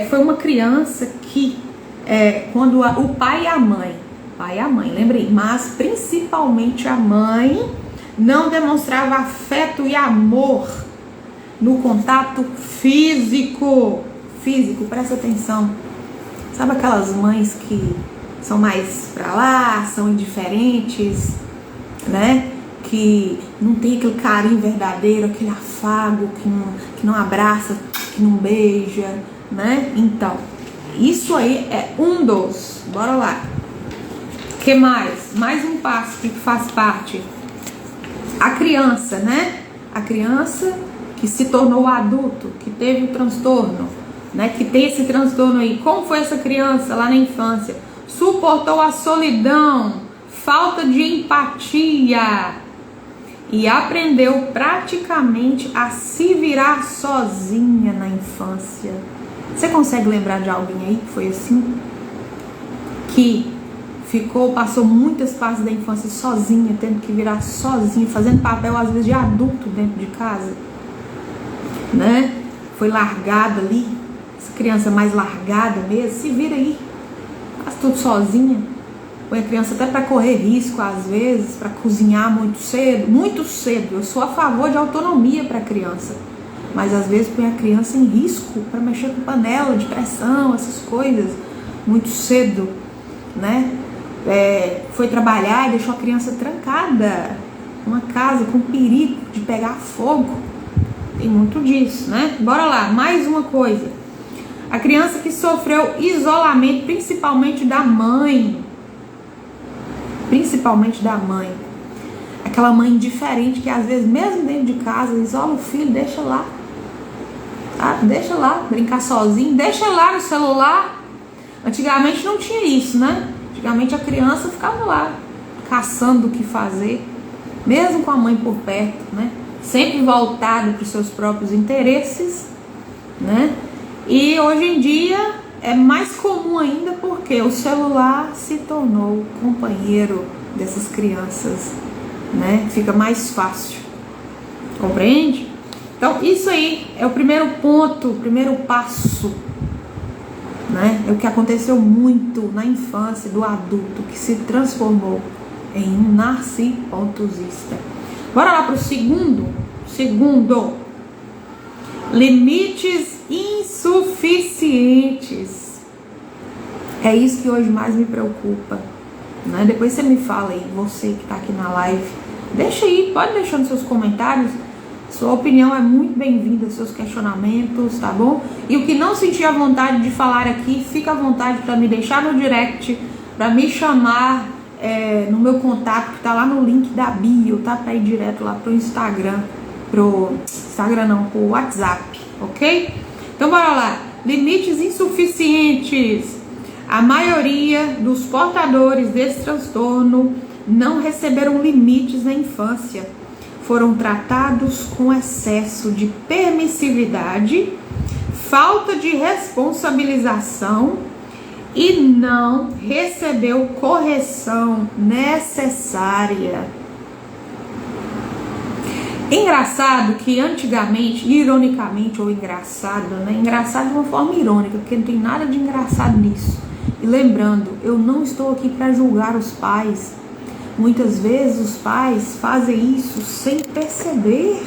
foi uma criança que quando o pai e a mãe, lembrei, mas principalmente a mãe não demonstrava afeto e amor no contato físico, presta atenção. Sabe aquelas mães que são mais pra lá, são indiferentes, né? Que não tem aquele carinho verdadeiro, aquele afago, que não abraça, que não beija, né? Então, isso aí é um dos. Bora lá. O que mais? Mais um passo que faz parte. A criança, né? A criança que se tornou adulto, que teve o transtorno, né? Que tem esse transtorno aí. Como foi essa criança lá na infância? Suportou a solidão, falta de empatia e aprendeu praticamente a se virar sozinha na infância. Você consegue lembrar de alguém aí que foi assim? Que passou muitas fases da infância sozinha, tendo que virar sozinha, fazendo papel às vezes de adulto dentro de casa, né? Foi largada ali, essa criança mais largada mesmo, se vira aí, faz tudo sozinha. Põe a criança até para correr risco às vezes, para cozinhar muito cedo. Eu sou a favor de autonomia para a criança, mas às vezes põe a criança em risco para mexer com panela de pressão, essas coisas, muito cedo, né? Foi trabalhar e deixou a criança trancada numa casa com perigo de pegar fogo. Tem muito disso, né? Bora lá, mais uma coisa. A criança que sofreu isolamento, principalmente da mãe. Aquela mãe indiferente que às vezes mesmo dentro de casa isola o filho, deixa lá, deixa lá brincar sozinho, deixa lá no celular. Antigamente não tinha isso, né? Antigamente a criança ficava lá caçando o que fazer, mesmo com a mãe por perto, né? Sempre voltada para os seus próprios interesses, né? E hoje em dia é mais comum ainda porque o celular se tornou companheiro dessas crianças, né? Fica mais fácil, compreende? Então isso aí é o primeiro ponto, o primeiro passo, né? É o que aconteceu muito na infância do adulto que se transformou em um narcisista. Bora lá para o segundo, limites insuficientes. É isso que hoje mais me preocupa, né? Depois você me fala aí, você que está aqui na live, deixa aí, pode deixar nos seus comentários. Sua opinião é muito bem-vinda, seus questionamentos, tá bom? E o que não sentir a vontade de falar aqui, fica à vontade para me deixar no direct, para me chamar no meu contato, que tá lá no link da bio, tá? Para ir direto lá pro Instagram, pro WhatsApp, ok? Então bora lá, limites insuficientes. A maioria dos portadores desse transtorno não receberam limites na infância. Foram tratados com excesso de permissividade, falta de responsabilização e não recebeu correção necessária. Engraçado que antigamente, ironicamente ou engraçado, né? Engraçado de uma forma irônica, porque não tem nada de engraçado nisso. E lembrando, eu não estou aqui para julgar os pais. Muitas vezes os pais fazem isso sem perceber.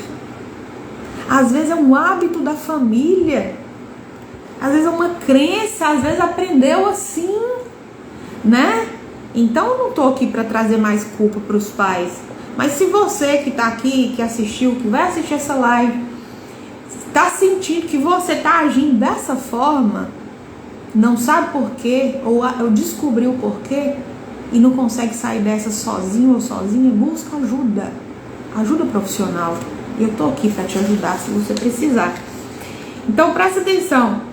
Às vezes é um hábito da família. Às vezes é uma crença, às vezes aprendeu assim, né? Então eu não estou aqui para trazer mais culpa para os pais. Mas se você que está aqui, que assistiu, que vai assistir essa live, está sentindo que você está agindo dessa forma, não sabe por quê, ou descobriu o porquê, e não consegue sair dessa sozinho ou sozinha, busca ajuda. Ajuda profissional. Eu estou aqui para te ajudar se você precisar. Então presta atenção.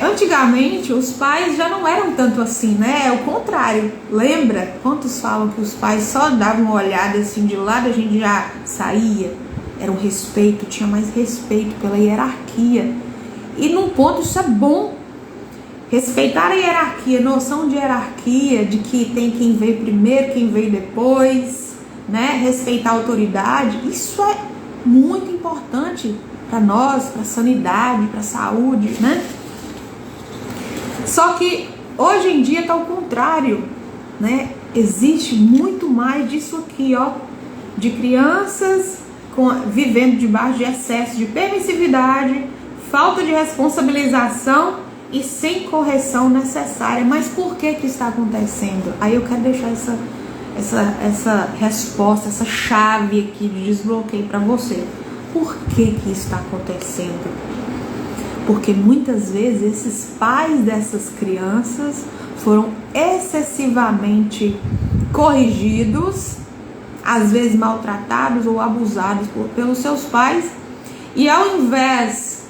Antigamente os pais já não eram tanto assim, né? É o contrário. Lembra? Quantos falam que os pais só davam uma olhada assim de lado, a gente já saía? Era um respeito, tinha mais respeito pela hierarquia. E num ponto isso é bom. Respeitar a hierarquia, noção de hierarquia, de que tem quem veio primeiro, quem veio depois, né? Respeitar a autoridade, isso é muito importante para nós, para a sanidade, para a saúde, né? Só que hoje em dia está ao contrário, né? Existe muito mais disso aqui, ó, de crianças vivendo debaixo de excesso de permissividade, falta de responsabilização e sem correção necessária. Mas por que está acontecendo? Aí eu quero deixar essa resposta, essa chave aqui de desbloqueio para você. Por que isso está acontecendo? Porque muitas vezes esses pais dessas crianças foram excessivamente corrigidos, às vezes maltratados ou abusados pelos seus pais, e ao invés,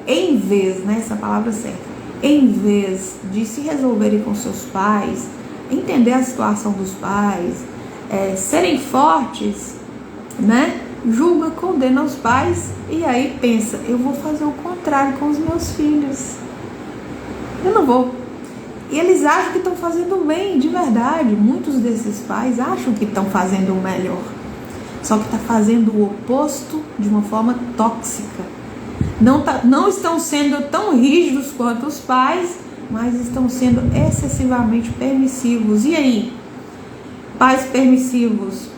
em vez, né, essa palavra certa, em vez de se resolverem com seus pais, entender a situação dos pais, serem fortes, né? Julga, condena os pais e aí pensa, eu vou fazer o contrário com os meus filhos. Eu não vou. E eles acham que estão fazendo bem, de verdade. Muitos desses pais acham que estão fazendo o melhor. Só que está fazendo o oposto de uma forma tóxica. Não estão sendo tão rígidos quanto os pais, mas estão sendo excessivamente permissivos. E aí? Pais permissivos,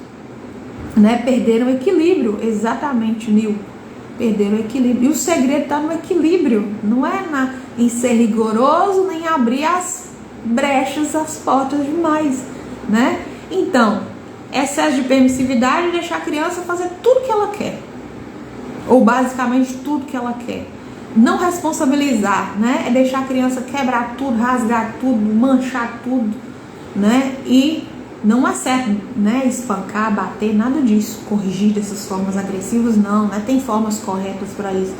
né, perderam o equilíbrio, exatamente, Nil. Perderam o equilíbrio. E o segredo está no equilíbrio, não é em ser rigoroso, nem abrir as brechas, as portas demais, né? Então, excesso de permissividade é deixar a criança fazer tudo que ela quer, ou basicamente tudo que ela quer. Não responsabilizar, né? É deixar a criança quebrar tudo, rasgar tudo, manchar tudo, né? E não é certo, né, espancar, bater, nada disso, corrigir dessas formas agressivas, não, né, tem formas corretas para isso,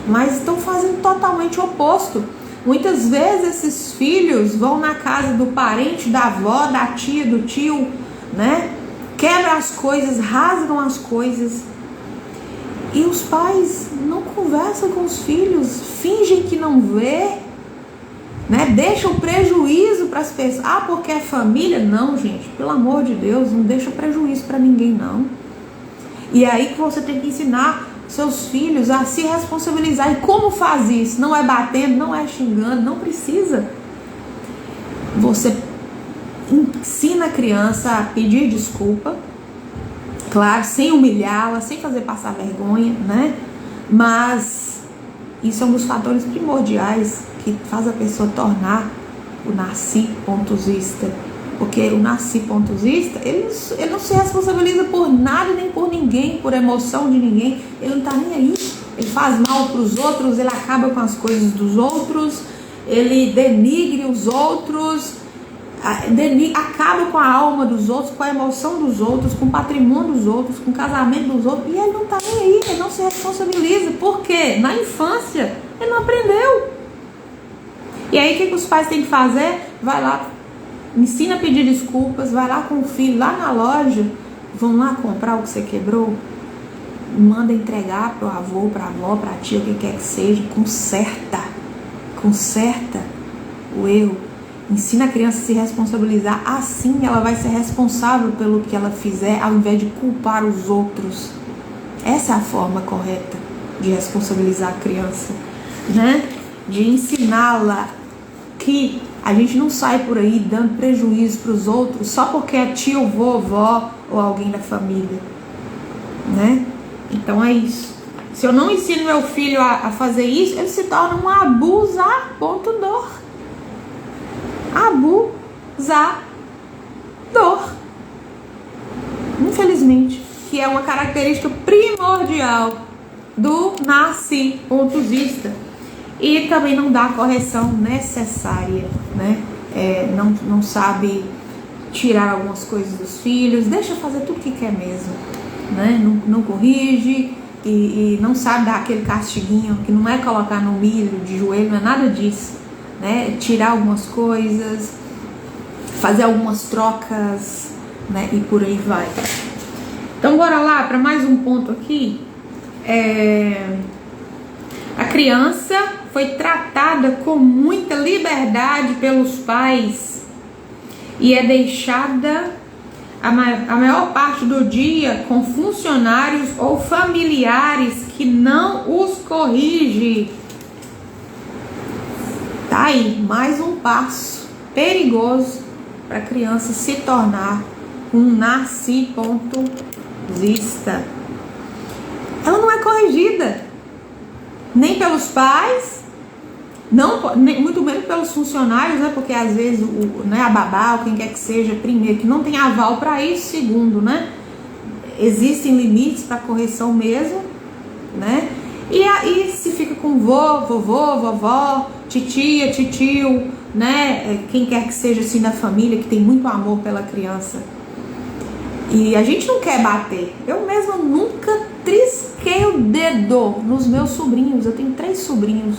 mas estão fazendo totalmente o oposto. Muitas vezes esses filhos vão na casa do parente, da avó, da tia, do tio, né, quebram as coisas, rasgam as coisas, e os pais não conversam com os filhos, fingem que não vê, né? Deixa o prejuízo para as pessoas. Porque é família? Não, gente, pelo amor de Deus, não deixa prejuízo para ninguém, não. E é aí que você tem que ensinar seus filhos a se responsabilizar. E como faz isso? Não é batendo, não é xingando, não precisa. Você ensina a criança a pedir desculpa, claro, sem humilhá-la, sem fazer passar vergonha, né? Mas isso é um dos fatores primordiais que faz a pessoa tornar o narcisista. Porque o narcisista, ele não se responsabiliza por nada nem por ninguém, por emoção de ninguém. Ele não tá nem aí. Ele faz mal para os outros, ele acaba com as coisas dos outros, ele denigre os outros, acaba com a alma dos outros, com a emoção dos outros, com o patrimônio dos outros, com o casamento dos outros. E ele não tá nem aí, ele não se responsabiliza. Por quê? Na infância, ele não aprendeu. E aí o que os pais têm que fazer? Vai lá, ensina a pedir desculpas, vai lá com o filho, lá na loja, vão lá comprar o que você quebrou, manda entregar para o avô, para a avó, para a tia, o que quer que seja. Conserta o erro. Ensina a criança a se responsabilizar. Assim ela vai ser responsável pelo que ela fizer, ao invés de culpar os outros. Essa é a forma correta de responsabilizar a criança, né? De ensiná-la que a gente não sai por aí dando prejuízo para os outros só porque é tio, vovó ou alguém da família, né? Então é isso. Se eu não ensino meu filho a fazer isso, ele se torna um abusador. Abusador. Infelizmente, que é uma característica primordial do narcisista. E também não dá a correção necessária, né? Não sabe tirar algumas coisas dos filhos, deixa fazer tudo que quer mesmo, né? Não corrige e não sabe dar aquele castiguinho, que não é colocar no milho, de joelho, não é nada disso, né? Tirar algumas coisas, fazer algumas trocas, né? E por aí vai. Então bora lá para mais um ponto aqui. A criança foi tratada com muita liberdade pelos pais e é deixada a maior parte do dia com funcionários ou familiares que não os corrigem. Tá aí, mais um passo perigoso para a criança se tornar um narcisista. Ela não é corrigida nem pelos pais, muito menos pelos funcionários, né? Porque às vezes a babá ou quem quer que seja, primeiro, que não tem aval para isso, segundo, né? Existem limites para correção mesmo, né? E aí se fica com vovô, vovó, titia, tio, né? Quem quer que seja assim da família, que tem muito amor pela criança. E a gente não quer bater. Eu mesma nunca trisquei o dedo nos meus sobrinhos. Eu tenho 3 sobrinhos.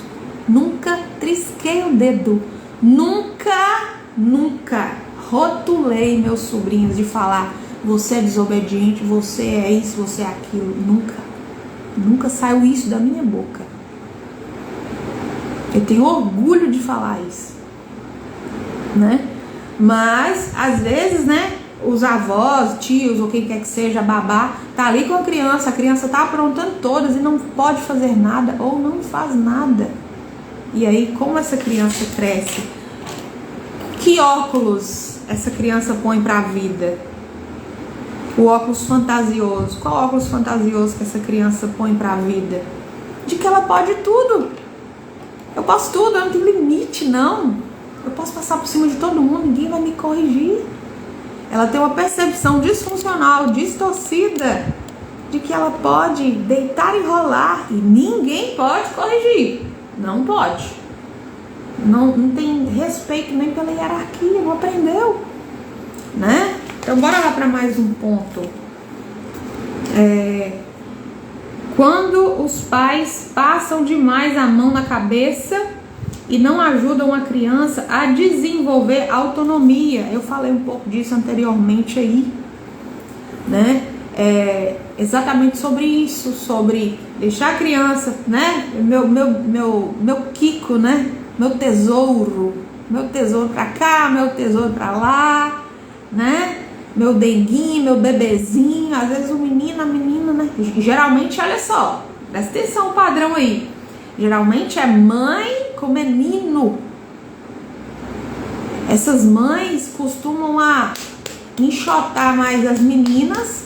Nunca trisquei o dedo. Nunca rotulei meus sobrinhos de falar: você é desobediente, você é isso, você é aquilo. Nunca saiu isso da minha boca. Eu tenho orgulho de falar isso, né? Mas às vezes, né, os avós, tios ou quem quer que seja, babá, tá ali com a criança tá aprontando todas e não pode fazer nada ou não faz nada. E aí, como essa criança cresce? Que óculos essa criança põe pra vida? O óculos fantasioso. Qual óculos fantasioso que essa criança põe pra vida? De que ela pode tudo. Eu posso tudo, eu não tenho limite, não. Eu posso passar por cima de todo mundo, ninguém vai me corrigir. Ela tem uma percepção disfuncional, distorcida, de que ela pode deitar e rolar e ninguém pode corrigir. Não pode. Não tem respeito nem pela hierarquia, não aprendeu, né? Então bora lá para mais um ponto. Quando os pais passam demais a mão na cabeça e não ajudam a criança a desenvolver autonomia. Eu falei um pouco disso anteriormente aí, né? Exatamente sobre isso, sobre deixar a criança, né? Meu Kiko, né? Meu tesouro pra cá, meu tesouro pra lá, né? Meu denguinho, meu bebezinho. Às vezes o menino, a menina, né? Geralmente, olha só, presta atenção o padrão aí. Geralmente é mãe com menino. Essas mães costumam enxotar mais as meninas.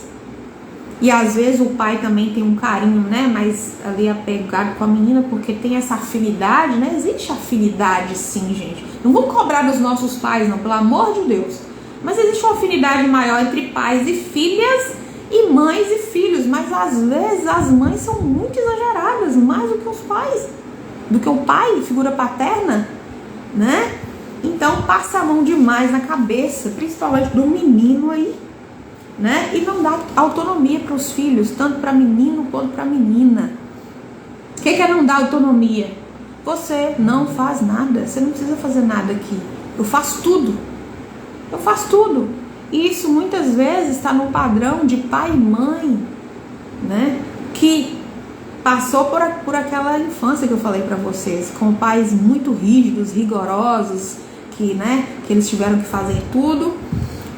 E às vezes o pai também tem um carinho, né? Mas ali apegado com a menina, porque tem essa afinidade, né? Existe afinidade sim, gente. Não vamos cobrar dos nossos pais, não, pelo amor de Deus. Mas existe uma afinidade maior entre pais e filhas e mães e filhos. Mas às vezes as mães são muito exageradas, mais do que os pais, do que o pai, figura paterna, né? Então passa a mão demais na cabeça, principalmente do menino aí, né? E não dá autonomia para os filhos, tanto para menino quanto para menina. O que é não dar autonomia? Você não faz nada, você não precisa fazer nada aqui. Eu faço tudo. E isso muitas vezes está no padrão de pai e mãe, né? que passou por aquela infância que eu falei para vocês, com pais muito rígidos, rigorosos, que eles tiveram que fazer tudo,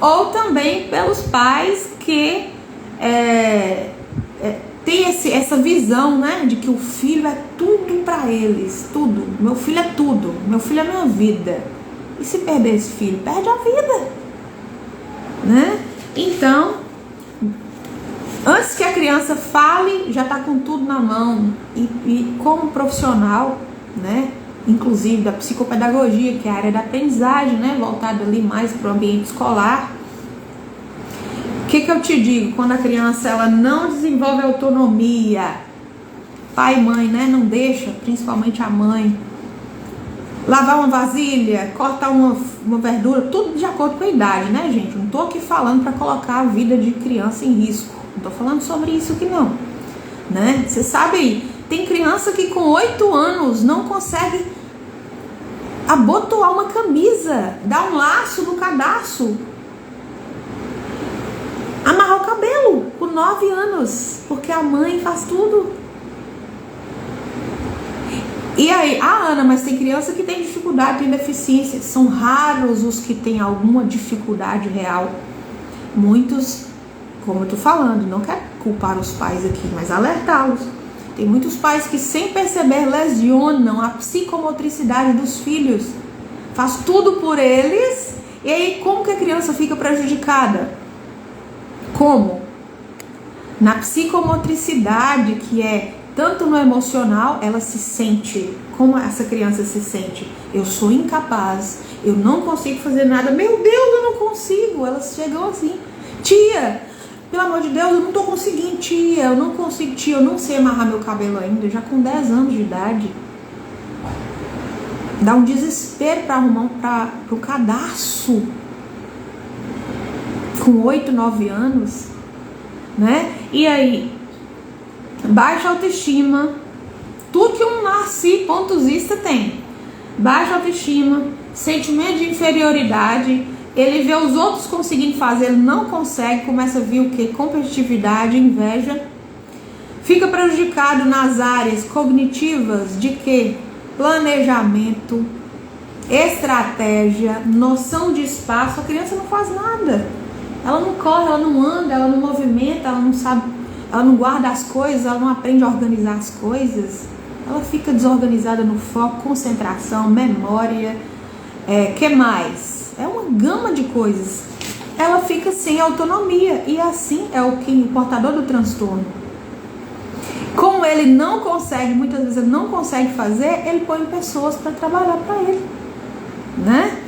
ou também pelos pais que tem essa visão, né, de que o filho é tudo para eles, tudo. Meu filho é tudo, meu filho é minha vida. E se perder esse filho, perde a vida, né? Então, antes que a criança fale, já está com tudo na mão. E como profissional, né, inclusive da psicopedagogia, que é a área da aprendizagem, né, voltada ali mais para o ambiente escolar, o que eu te digo? Quando a criança ela não desenvolve autonomia, pai e mãe, né, não deixa, principalmente a mãe, lavar uma vasilha, cortar uma verdura, tudo de acordo com a idade, né, gente? Não tô aqui falando para colocar a vida de criança em risco. Não tô falando sobre isso aqui não, né? Você sabe aí, tem criança que com 8 anos não consegue abotoar uma camisa, dar um laço no cadarço, amarrar o cabelo com 9 anos, porque a mãe faz tudo. E aí, Ana, mas tem criança que tem dificuldade, tem deficiência. São raros os que têm alguma dificuldade real. Muitos, como eu tô falando, não quero culpar os pais aqui, mas alertá-los. Tem muitos pais que, sem perceber, lesionam a psicomotricidade dos filhos. Faz tudo por eles. E aí, como que a criança fica prejudicada? Como? Na psicomotricidade, que é tanto no emocional, ela se sente. Como essa criança se sente? Eu sou incapaz, eu não consigo fazer nada. Meu Deus, eu não consigo. Elas chegam assim: tia, pelo amor de Deus, eu não tô conseguindo, tia, eu não consigo, tia, eu não sei amarrar meu cabelo ainda, já com 10 anos de idade. Dá um desespero para arrumar pro cadarço. Com 8, 9 anos, né? E aí, baixa autoestima, tudo que um narcisista tem. Baixa autoestima, sentimento de inferioridade, ele vê os outros conseguindo fazer, ele não consegue, começa a vir o que? Competitividade, inveja. Fica prejudicado nas áreas cognitivas de que? Planejamento, estratégia, noção de espaço. A criança não faz nada. Ela não corre, ela não anda, ela não movimenta, ela não sabe, ela não guarda as coisas, ela não aprende a organizar as coisas. Ela fica desorganizada no foco, concentração, memória, que mais? É uma gama de coisas. Ela fica sem autonomia e assim é o portador do transtorno. Como ele não consegue, muitas vezes ele não consegue fazer, ele põe pessoas para trabalhar para ele, né?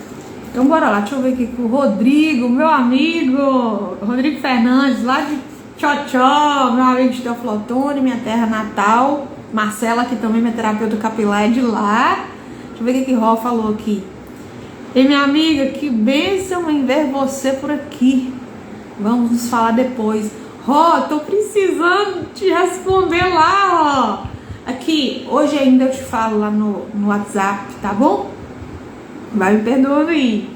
Então bora lá, deixa eu ver aqui com o Rodrigo, meu amigo, Rodrigo Fernandes, lá de Tchotchó, meu amigo de Teoflotone, minha terra natal. Marcela, que também minha terapeuta capilar, é de lá. Deixa eu ver o que Ró falou aqui. E minha amiga, que bênção em ver você por aqui. Vamos nos falar depois. Ró, tô precisando te responder lá, ó. Aqui, hoje ainda eu te falo lá no WhatsApp, tá bom? Vai me perdoando aí.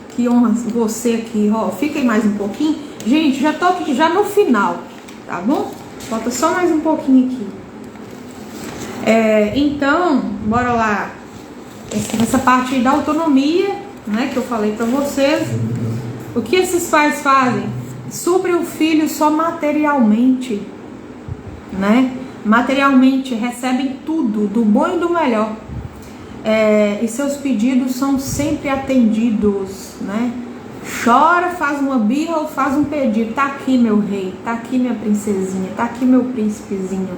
Que honra você aqui, ó. Fica aí mais um pouquinho. Gente, já tô aqui já no final, tá bom? Falta só mais um pouquinho aqui. Então, bora lá. Essa parte aí da autonomia, né, que eu falei pra vocês. O que esses pais fazem? Suprem o filho só materialmente, né? Materialmente, recebem tudo, do bom e do melhor. E seus pedidos são sempre atendidos, né? Chora, faz uma birra ou faz um pedido. Tá aqui meu rei, tá aqui minha princesinha, tá aqui meu príncipezinho,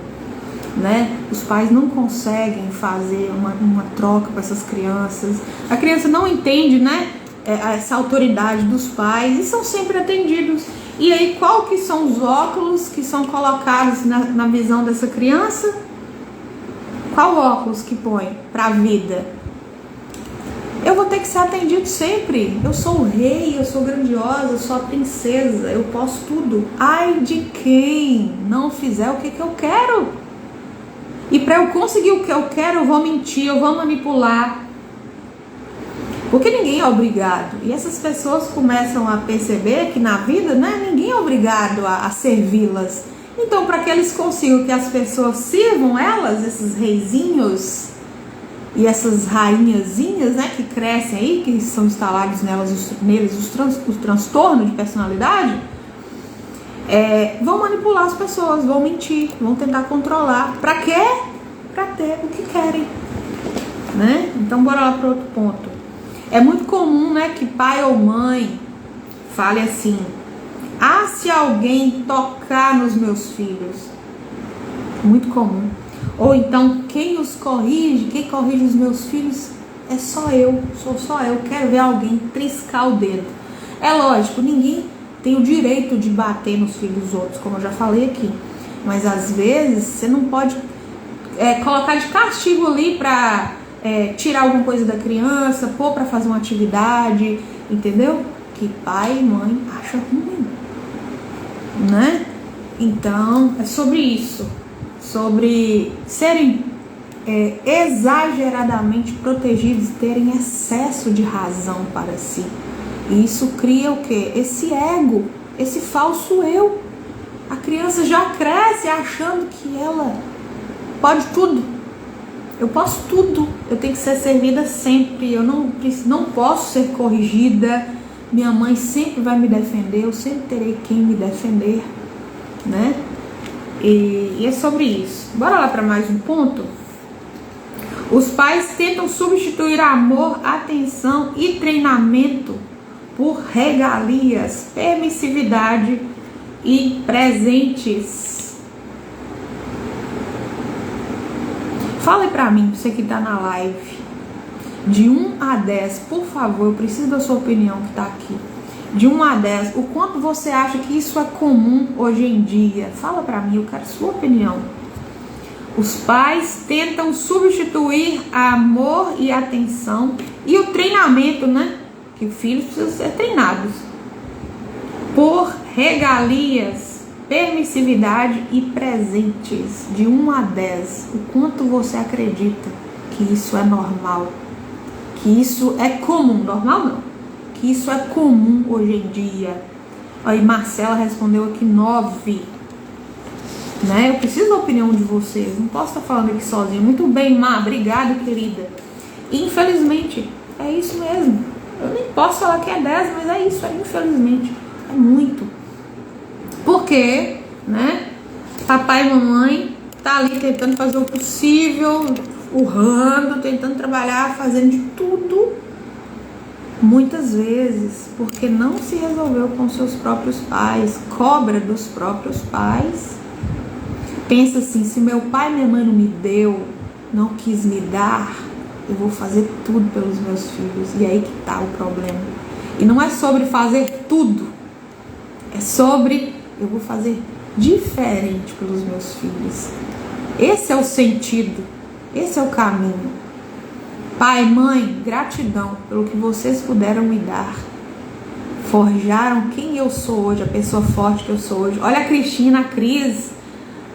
né? Os pais não conseguem fazer uma troca para essas crianças. A criança não entende, né? Essa autoridade dos pais e são sempre atendidos. E aí, qual que são os óculos que são colocados na visão dessa criança? Qual óculos que põe para a vida? Eu vou ter que ser atendido sempre. Eu sou o rei, eu sou grandiosa, eu sou a princesa, eu posso tudo. Ai de quem não fizer o que eu quero. E para eu conseguir o que eu quero, eu vou mentir, eu vou manipular. Porque ninguém é obrigado. E essas pessoas começam a perceber que na vida, né, ninguém é obrigado a servi-las. Então, para que eles consigam que as pessoas sirvam elas, esses reizinhos e essas rainhazinhas, né, que crescem aí, que são instalados neles os transtornos de personalidade, vão manipular as pessoas, vão mentir, vão tentar controlar. Para quê? Para ter o que querem, né? Então, bora lá para outro ponto. É muito comum, né, que pai ou mãe fale assim: ah, se alguém tocar nos meus filhos. Muito comum. Ou então, quem corrige os meus filhos é só eu, sou só eu, quero ver alguém triscar o dedo. É lógico, ninguém tem o direito de bater nos filhos dos outros, como eu já falei aqui. Mas às vezes, você não pode colocar de castigo ali pra tirar alguma coisa da criança, pôr pra fazer uma atividade, entendeu? Que pai e mãe acham ruim, né? Então, é sobre isso. Sobre serem exageradamente protegidos, terem excesso de razão para si. E isso cria o quê? Esse ego, esse falso eu. A criança já cresce achando que ela pode tudo. Eu posso tudo, eu tenho que ser servida sempre, eu não posso ser corrigida, minha mãe sempre vai me defender, eu sempre terei quem me defender, né? E é sobre isso. Bora lá para mais um ponto? Os pais tentam substituir amor, atenção e treinamento por regalias, permissividade e presentes. Fala para mim, você que tá na live, de 1 a 10, por favor, eu preciso da sua opinião que tá aqui. De 1 a 10, o quanto você acha que isso é comum hoje em dia? Fala pra mim, eu quero sua opinião. Os pais tentam substituir amor e atenção e o treinamento, né? Que os filhos precisam ser treinados por regalias, permissividade e presentes. De 1 a 10, o quanto você acredita que isso é normal? Que isso é comum? Normal não. Que isso é comum hoje em dia. Aí Marcela respondeu aqui 9, né? Eu preciso da opinião de vocês, não posso estar falando aqui sozinha. Muito bem, Má, obrigada, querida. Infelizmente, é isso mesmo. Eu nem posso falar que é 10, mas é isso, infelizmente. É muito. Porque, né? Papai e mamãe tá ali tentando fazer o possível, urrando, tentando trabalhar, fazendo de tudo. Muitas vezes, porque não se resolveu com seus próprios pais, cobra dos próprios pais, pensa assim: se meu pai e minha mãe não me deu, não quis me dar, eu vou fazer tudo pelos meus filhos. E aí que tá o problema. E não é sobre fazer tudo, é sobre eu vou fazer diferente pelos meus filhos. Esse é o sentido, esse é o caminho. Pai, mãe, gratidão pelo que vocês puderam me dar. Forjaram quem eu sou hoje, a pessoa forte que eu sou hoje. Olha a Cristina, a Cris,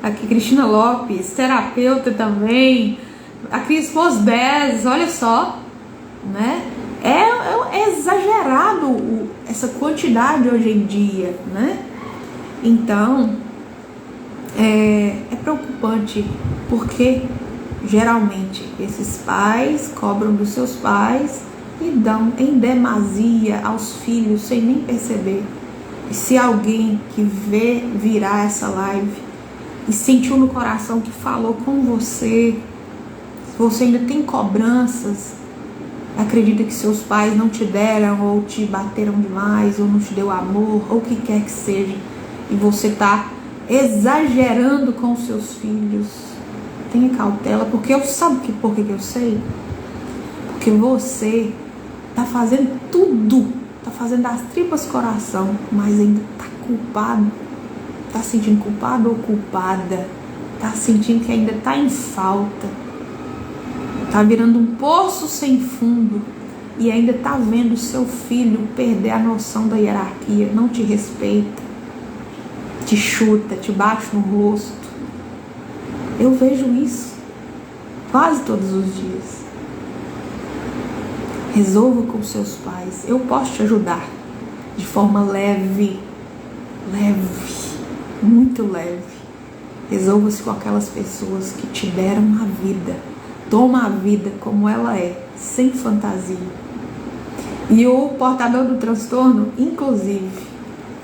aqui Cristina Lopes, terapeuta também. A Cris pôs 10, olha só, né? É exagerado essa quantidade hoje em dia, né? Então, é preocupante, porque geralmente esses pais cobram dos seus pais e dão em demasia aos filhos sem nem perceber. E se alguém que virar essa live e sentiu no coração que falou com você, se você ainda tem cobranças, acredita que seus pais não te deram ou te bateram demais ou não te deu amor ou o que quer que seja, e você está exagerando com os seus filhos, tenha cautela, porque eu sabe por que eu sei? Porque você tá fazendo tudo, tá fazendo das tripas coração, mas ainda tá culpado, tá sentindo culpado ou culpada, tá sentindo que ainda tá em falta, tá virando um poço sem fundo e ainda tá vendo seu filho perder a noção da hierarquia, não te respeita, te chuta, te bate no rosto. Eu vejo isso quase todos os dias. Resolva com seus pais. Eu posso te ajudar de forma leve, muito leve. Resolva-se com aquelas pessoas que te deram a vida. Toma a vida como ela é, sem fantasia. E o portador do transtorno, inclusive,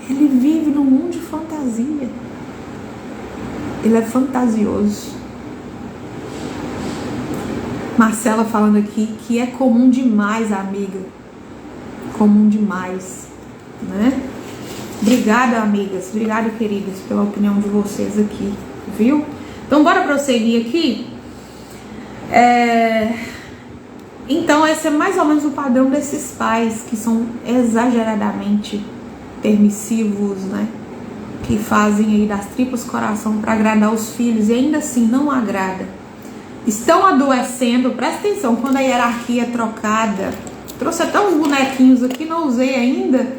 ele vive num mundo de fantasia. Ele é fantasioso. Marcela falando aqui que é comum demais, amiga. Comum demais, né? Obrigada, amigas. Obrigada, queridas, pela opinião de vocês aqui, viu? Então, bora prosseguir aqui. Então, esse é mais ou menos o padrão desses pais que são exageradamente permissivos, né? Que fazem aí das tripas coração para agradar os filhos e ainda assim não agrada. Estão adoecendo, presta atenção, quando a hierarquia é trocada. Trouxe até uns bonequinhos aqui, não usei ainda.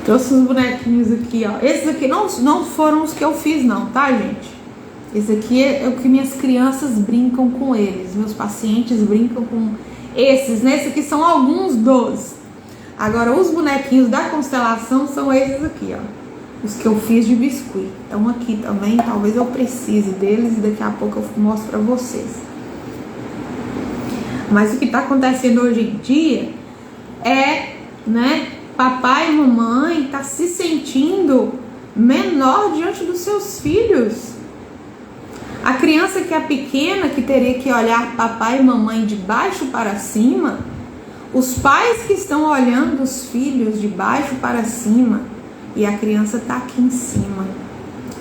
Trouxe uns bonequinhos aqui, ó. Esses aqui não foram os que eu fiz não, tá, gente? Esse aqui é o que minhas crianças brincam com eles. Meus pacientes brincam com esses, né? Esses aqui são alguns dos. Agora, os bonequinhos da constelação são esses aqui, ó. Os que eu fiz de biscuit. Estão aqui também, talvez eu precise deles e daqui a pouco eu mostro pra vocês. Mas o que está acontecendo hoje em dia é, né, papai e mamãe tá se sentindo menor diante dos seus filhos. A criança que é pequena, que teria que olhar papai e mamãe de baixo para cima, os pais que estão olhando os filhos de baixo para cima, e a criança tá aqui em cima,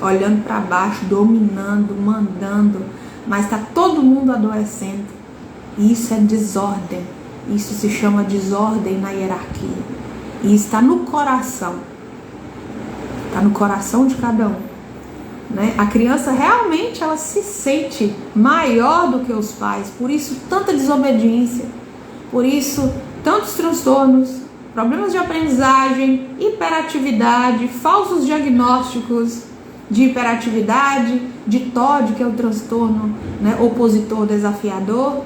olhando para baixo, dominando, mandando, mas tá todo mundo adoecendo. E isso é desordem. Isso se chama desordem na hierarquia. E está no coração. Está no coração de cada um, né? A criança realmente ela se sente maior do que os pais. Por isso tanta desobediência. Por isso tantos transtornos, problemas de aprendizagem, hiperatividade, falsos diagnósticos de hiperatividade, de TOD, que é o transtorno, né, opositor desafiador.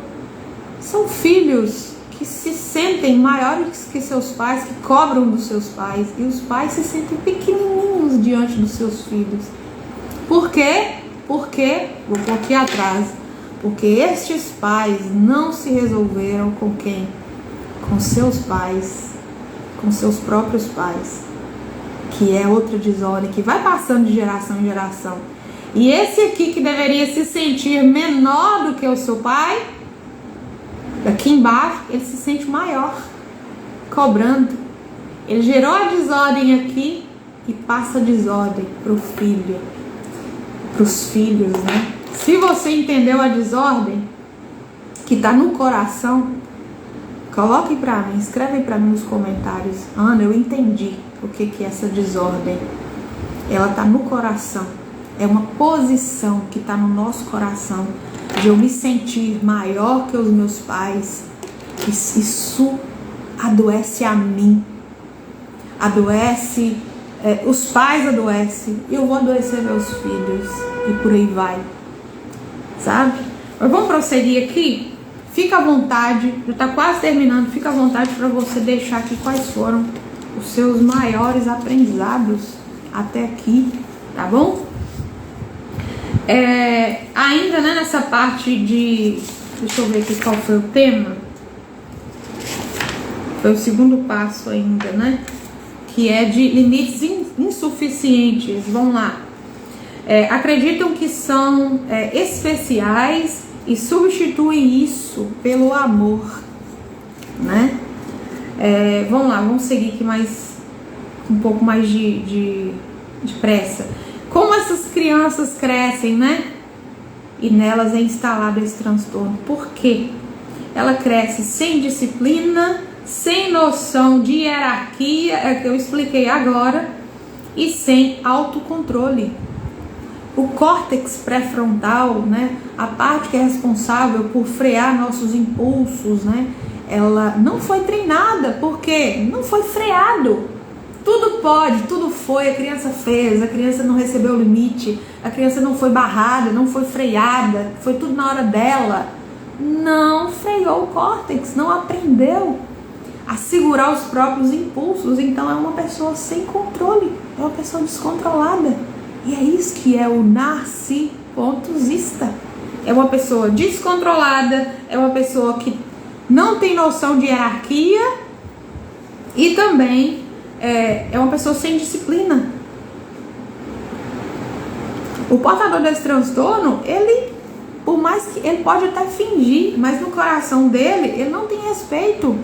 São filhos que se sentem maiores que seus pais, que cobram dos seus pais, e os pais se sentem pequenininhos diante dos seus filhos. Por quê? Porque, vou pôr aqui atrás, porque estes pais não se resolveram com quem? Com seus pais, com seus próprios pais, que é outra desordem que vai passando de geração em geração. E esse aqui que deveria se sentir menor do que o seu pai, aqui embaixo, ele se sente maior, cobrando. Ele gerou a desordem aqui e passa a desordem para o filho, para os filhos, né? Se você entendeu a desordem que está no coração, coloque para mim, escreve para mim nos comentários. Ana, eu entendi o que é essa desordem. Ela está no coração. É uma posição que está no nosso coração, de eu me sentir maior que os meus pais. Isso adoece a mim. Adoece, os pais adoecem. E eu vou adoecer meus filhos. E por aí vai. Sabe? Mas vamos prosseguir aqui? Fica à vontade, já está quase terminando, fica à vontade para você deixar aqui quais foram os seus maiores aprendizados até aqui, tá bom? Ainda, né, nessa parte de... Deixa eu ver aqui qual foi o tema. Foi o segundo passo ainda, né? Que é de limites insuficientes. Vamos lá. Acreditam que são especiais e substituem isso pelo amor, né? Vamos lá, vamos seguir aqui mais um pouco mais de pressa. Como essas crianças crescem, né? E nelas é instalado esse transtorno. Por quê? Ela cresce sem disciplina, sem noção de hierarquia, é o que eu expliquei agora, e sem autocontrole. O córtex pré-frontal, né, a parte que é responsável por frear nossos impulsos, né, ela não foi treinada, porque não foi freado. Tudo pode, tudo foi, a criança fez, a criança não recebeu o limite, a criança não foi barrada, não foi freada, foi tudo na hora dela. Não freou o córtex, não aprendeu a segurar os próprios impulsos, então é uma pessoa sem controle, é uma pessoa descontrolada. E é isso que é o narcisista. É uma pessoa descontrolada, é uma pessoa que não tem noção de hierarquia e também é uma pessoa sem disciplina. O portador desse transtorno, ele, por mais que ele pode até fingir, mas no coração dele, ele não tem respeito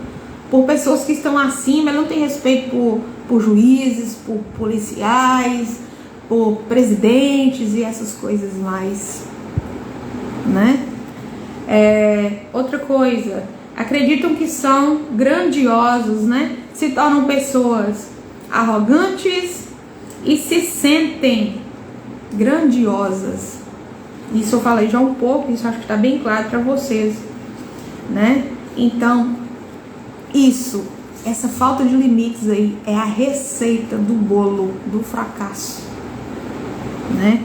por pessoas que estão acima, ele não tem respeito por juízes, por policiais, por presidentes e essas coisas mais, né? Outra coisa, acreditam que são grandiosos, né? Se tornam pessoas arrogantes e se sentem grandiosas. Isso eu falei já um pouco, isso acho que está bem claro para vocês, né? Então, essa falta de limites aí é a receita do bolo do fracasso, né?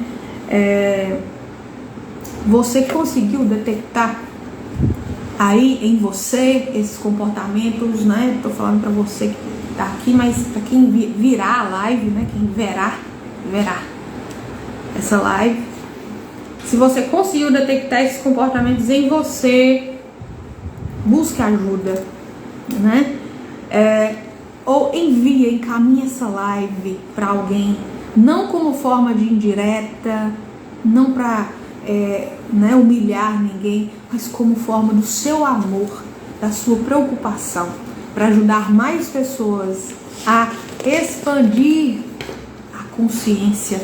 Você conseguiu detectar aí em você esses comportamentos, né? Tô falando para você que tá aqui, mas para quem virá a live, né? Quem verá essa live, se você conseguiu detectar esses comportamentos em você, busque ajuda, né? Ou encaminhe essa live para alguém, não como forma de indireta, não para humilhar ninguém, mas como forma do seu amor, da sua preocupação, para ajudar mais pessoas a expandir a consciência,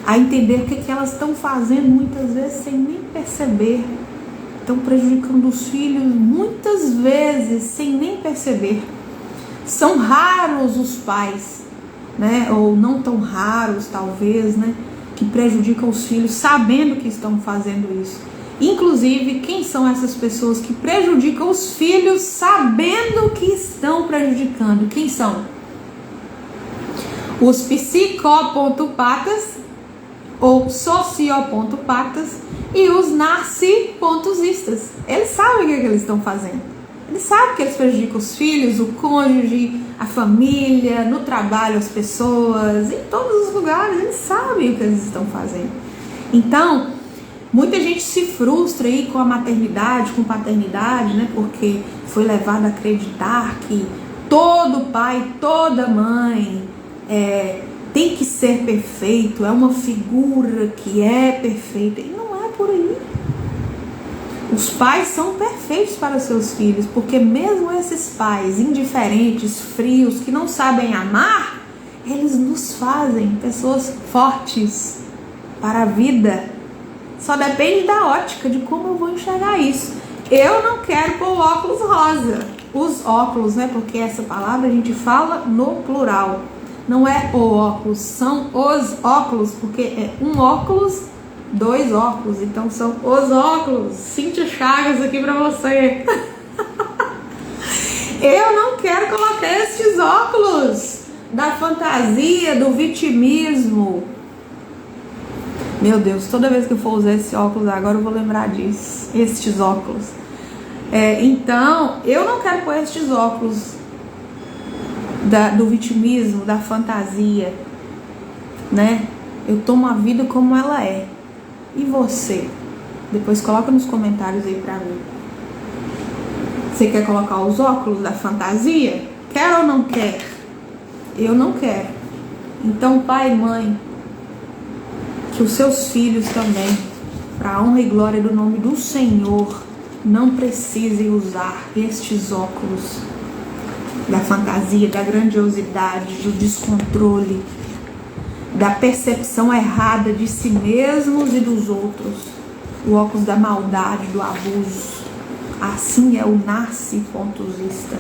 a entender o que elas estão fazendo muitas vezes sem nem perceber. Estão prejudicando os filhos muitas vezes sem nem perceber. São raros os pais, né? Ou não tão raros talvez, né? Que prejudicam os filhos sabendo que estão fazendo isso. Inclusive, quem são essas pessoas que prejudicam os filhos sabendo que estão prejudicando? Quem são? Os psicopatas ou sociopatas e os narcisistas. Eles sabem o que eles estão fazendo. Eles sabem que eles prejudicam os filhos, o cônjuge, a família, no trabalho, as pessoas, em todos os lugares. Eles sabem o que eles estão fazendo. Então, muita gente se frustra aí com a maternidade, com paternidade, né? Porque foi levado a acreditar que todo pai, toda mãe tem que ser perfeito, é uma figura que é perfeita. E não é por aí. Os pais são perfeitos para seus filhos, porque mesmo esses pais indiferentes, frios, que não sabem amar, eles nos fazem pessoas fortes para a vida. Só depende da ótica, de como eu vou enxergar isso. Eu não quero pôr o óculos rosa. Os óculos, né? Porque essa palavra a gente fala no plural. Não é o óculos, são os óculos, porque é um óculos, dois óculos, então são os óculos. Cíntia Chagas aqui pra você. Eu não quero colocar estes óculos da fantasia, do vitimismo. Meu Deus, toda vez que eu for usar esse óculos agora eu vou lembrar disso, estes óculos. Então, eu não quero pôr estes óculos do vitimismo, da fantasia, né? Eu tomo a vida como ela é. E você? Depois coloca nos comentários aí pra mim. Você quer colocar os óculos da fantasia? Quer ou não quer? Eu não quero. Então, pai e mãe, que os seus filhos também, para a honra e glória do nome do Senhor, não precisem usar estes óculos da fantasia, da grandiosidade, do descontrole, da percepção errada de si mesmos e dos outros, o óculos da maldade, do abuso. Assim é o narcisista,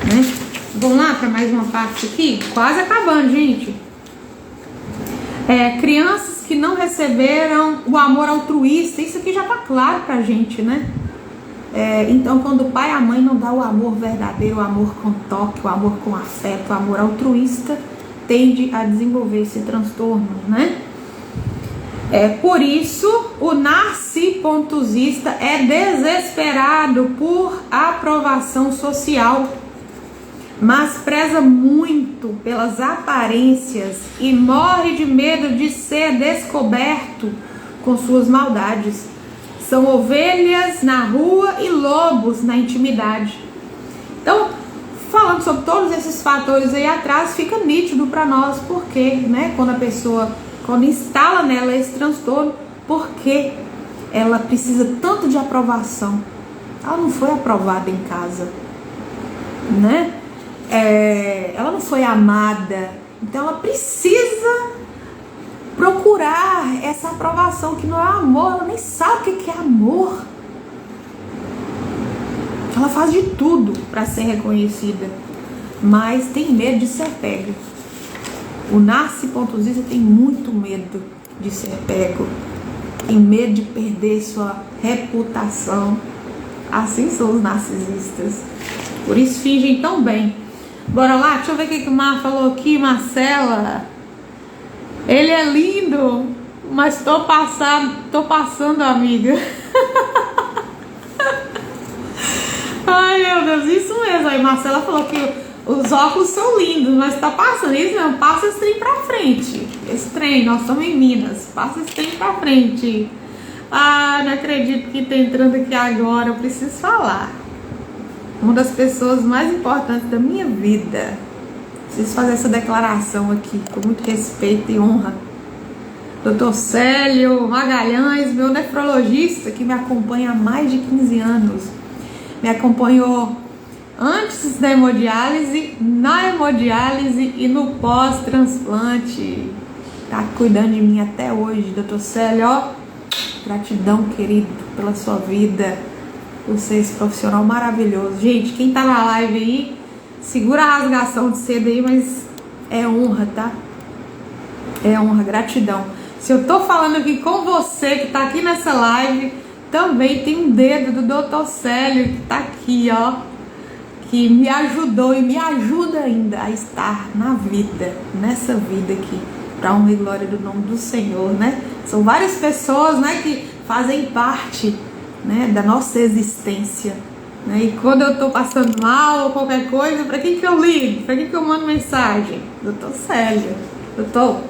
né? Vamos lá para mais uma parte aqui? Quase acabando, gente. Crianças que não receberam o amor altruísta, isso aqui já tá claro pra gente, né? Então, quando o pai e a mãe não dá o amor verdadeiro, o amor com toque, o amor com afeto, o amor altruísta, tende a desenvolver esse transtorno, né? Por isso, o narcisista é desesperado por aprovação social. mas preza muito pelas aparências e morre de medo de ser descoberto com suas maldades. São ovelhas na rua e lobos na intimidade. Então, falando sobre todos esses fatores aí atrás, fica nítido para nós porque, né, quando instala nela esse transtorno, porque ela precisa tanto de aprovação. Ela não foi aprovada em casa, né? Ela não foi amada, então ela precisa procurar essa aprovação, que não é amor. Ela nem sabe o que é amor. Ela faz de tudo para ser reconhecida, mas tem medo de ser pega. O narcisista tem muito medo de ser pego, tem medo de perder sua reputação. Assim são os narcisistas, por isso fingem tão bem. Bora lá, deixa eu ver o que o Mar falou aqui. Marcela, ele é lindo, mas tô passando, amiga. Ai, meu Deus, isso mesmo. Aí Marcela falou que os óculos são lindos, mas tá passando isso mesmo. Passa esse trem pra frente. Esse trem, nós estamos em Minas. Passa esse trem pra frente. Ah, não acredito que tá entrando aqui agora. Eu preciso falar. Uma das pessoas mais importantes da minha vida. Preciso fazer essa declaração aqui, com muito respeito e honra. Dr. Célio Magalhães, meu nefrologista, que me acompanha há mais de 15 anos. Me acompanhou antes da hemodiálise, na hemodiálise e no pós-transplante. Tá cuidando de mim até hoje, Dr. Célio. Ó, gratidão, querido, pela sua vida. Você é esse profissional maravilhoso. Gente, quem tá na live aí, segura a rasgação de seda aí, mas é honra, tá? É honra, gratidão. Se eu tô falando aqui com você que tá aqui nessa live, também tem um dedo do Dr. Célio que tá aqui, ó, que me ajudou e me ajuda ainda a estar na vida, nessa vida aqui, para honra e glória do nome do Senhor, né? São várias pessoas, né, que fazem parte, né, da nossa existência, né? E quando eu tô passando mal ou qualquer coisa, para quem que eu ligo? Para quem que eu mando mensagem? Dr. Célio. Doutor,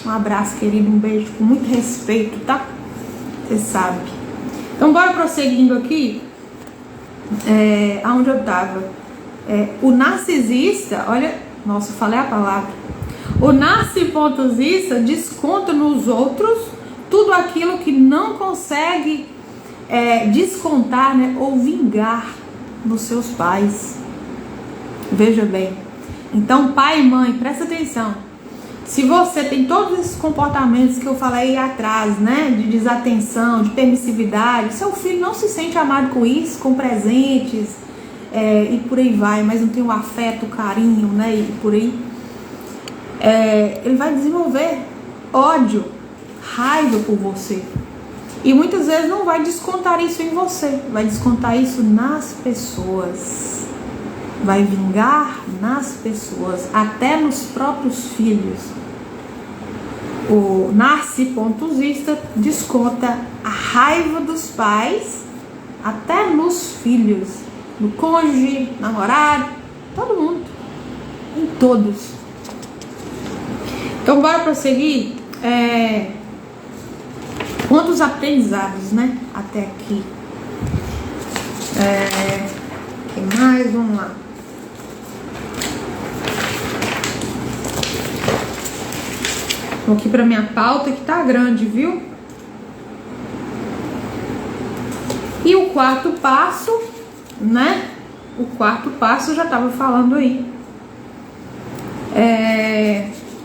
um abraço, querido, um beijo com muito respeito, tá? Você sabe. Então, bora prosseguindo aqui, aonde eu tava. O narcisista, olha, nossa, eu falei a palavra. O narcisista desconta nos outros tudo aquilo que não consegue descontar, né, ou vingar nos seus pais. Veja bem. Então, pai e mãe, presta atenção. Se você tem todos esses comportamentos que eu falei atrás, né, de desatenção, de permissividade, seu filho não se sente amado com isso, com presentes, e por aí vai, mas não tem o afeto, o carinho, né, e por aí, ele vai desenvolver ódio, raiva por você. E muitas vezes não vai descontar isso em você, vai descontar isso nas pessoas. Vai vingar nas pessoas, até nos próprios filhos. O narcisista desconta a raiva dos pais até nos filhos, no cônjuge, namorado, todo mundo, em todos. Então bora prosseguir. Quantos aprendizados, né? Até aqui. Que mais? Vamos lá. Vou aqui para minha pauta que tá grande, viu? E o quarto passo, né? O quarto passo eu já tava falando aí.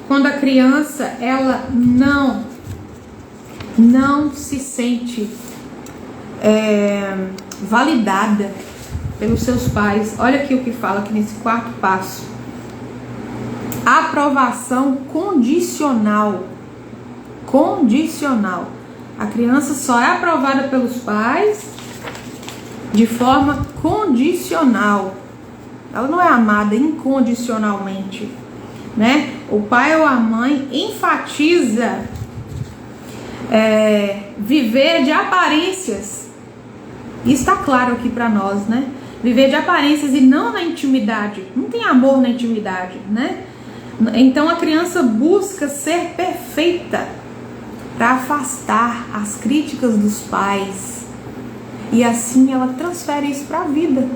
Quando a criança, ela não se sente validada pelos seus pais. Olha aqui o que fala aqui nesse quarto passo. Aprovação condicional. Condicional. A criança só é aprovada pelos pais de forma condicional. Ela não é amada incondicionalmente, né? O pai ou a mãe enfatiza viver de aparências. Isso está claro aqui para nós, né? viver de aparências e não na intimidade. Não tem amor na intimidade, né? Então a criança busca ser perfeita para afastar as críticas dos pais. E assim ela transfere isso para a vida.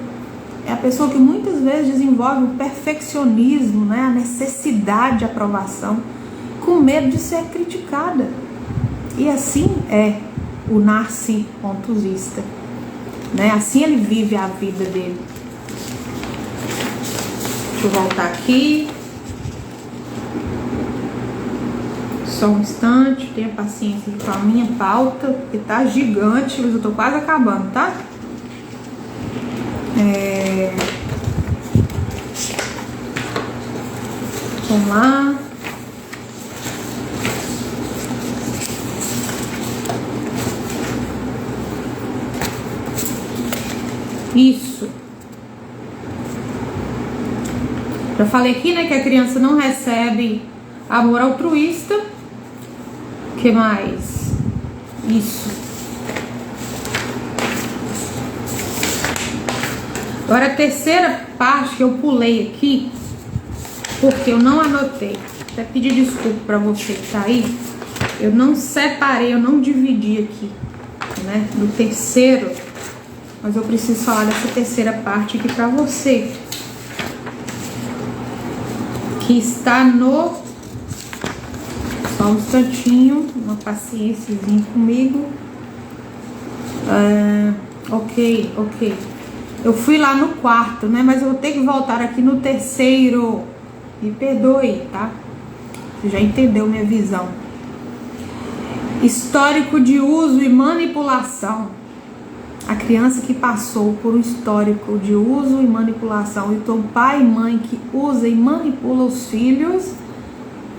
É a pessoa que muitas vezes desenvolve o perfeccionismo, né? A necessidade de aprovação, com medo de ser criticada. E assim é o narcisista, né? Assim ele vive a vida dele. Deixa eu voltar aqui. Só um instante, tenha paciência com a minha pauta, que tá gigante, mas eu tô quase acabando, tá? Vamos lá. Isso. Já falei aqui, né, que a criança não recebe amor altruísta. O que mais? Isso. Agora a terceira parte que eu pulei aqui, porque eu não anotei. Até pedir desculpa para você que tá aí. Eu não separei, eu não dividi aqui, né, do terceiro. Mas eu preciso falar dessa terceira parte aqui para você, que está no... Só um instantinho, uma paciênciazinha comigo. Ok. Eu fui lá no quarto, né? Mas eu vou ter que voltar aqui no terceiro. Me perdoe, tá? Você já entendeu minha visão. Histórico de uso e manipulação. A criança que passou por um histórico de uso e manipulação, então pai e mãe que usa e manipula os filhos,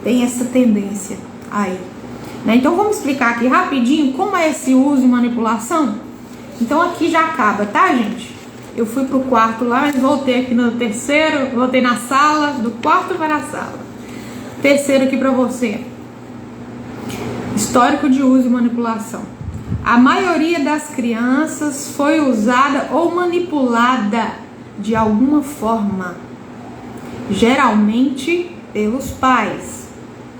tem essa tendência aí, né? Então vamos explicar aqui rapidinho como é esse uso e manipulação. Então aqui já acaba, tá, gente? Eu fui pro quarto lá, mas voltei aqui no terceiro, voltei na sala, do quarto para a sala. Terceiro aqui para você. Histórico de uso e manipulação. A maioria das crianças foi usada ou manipulada de alguma forma, geralmente pelos pais.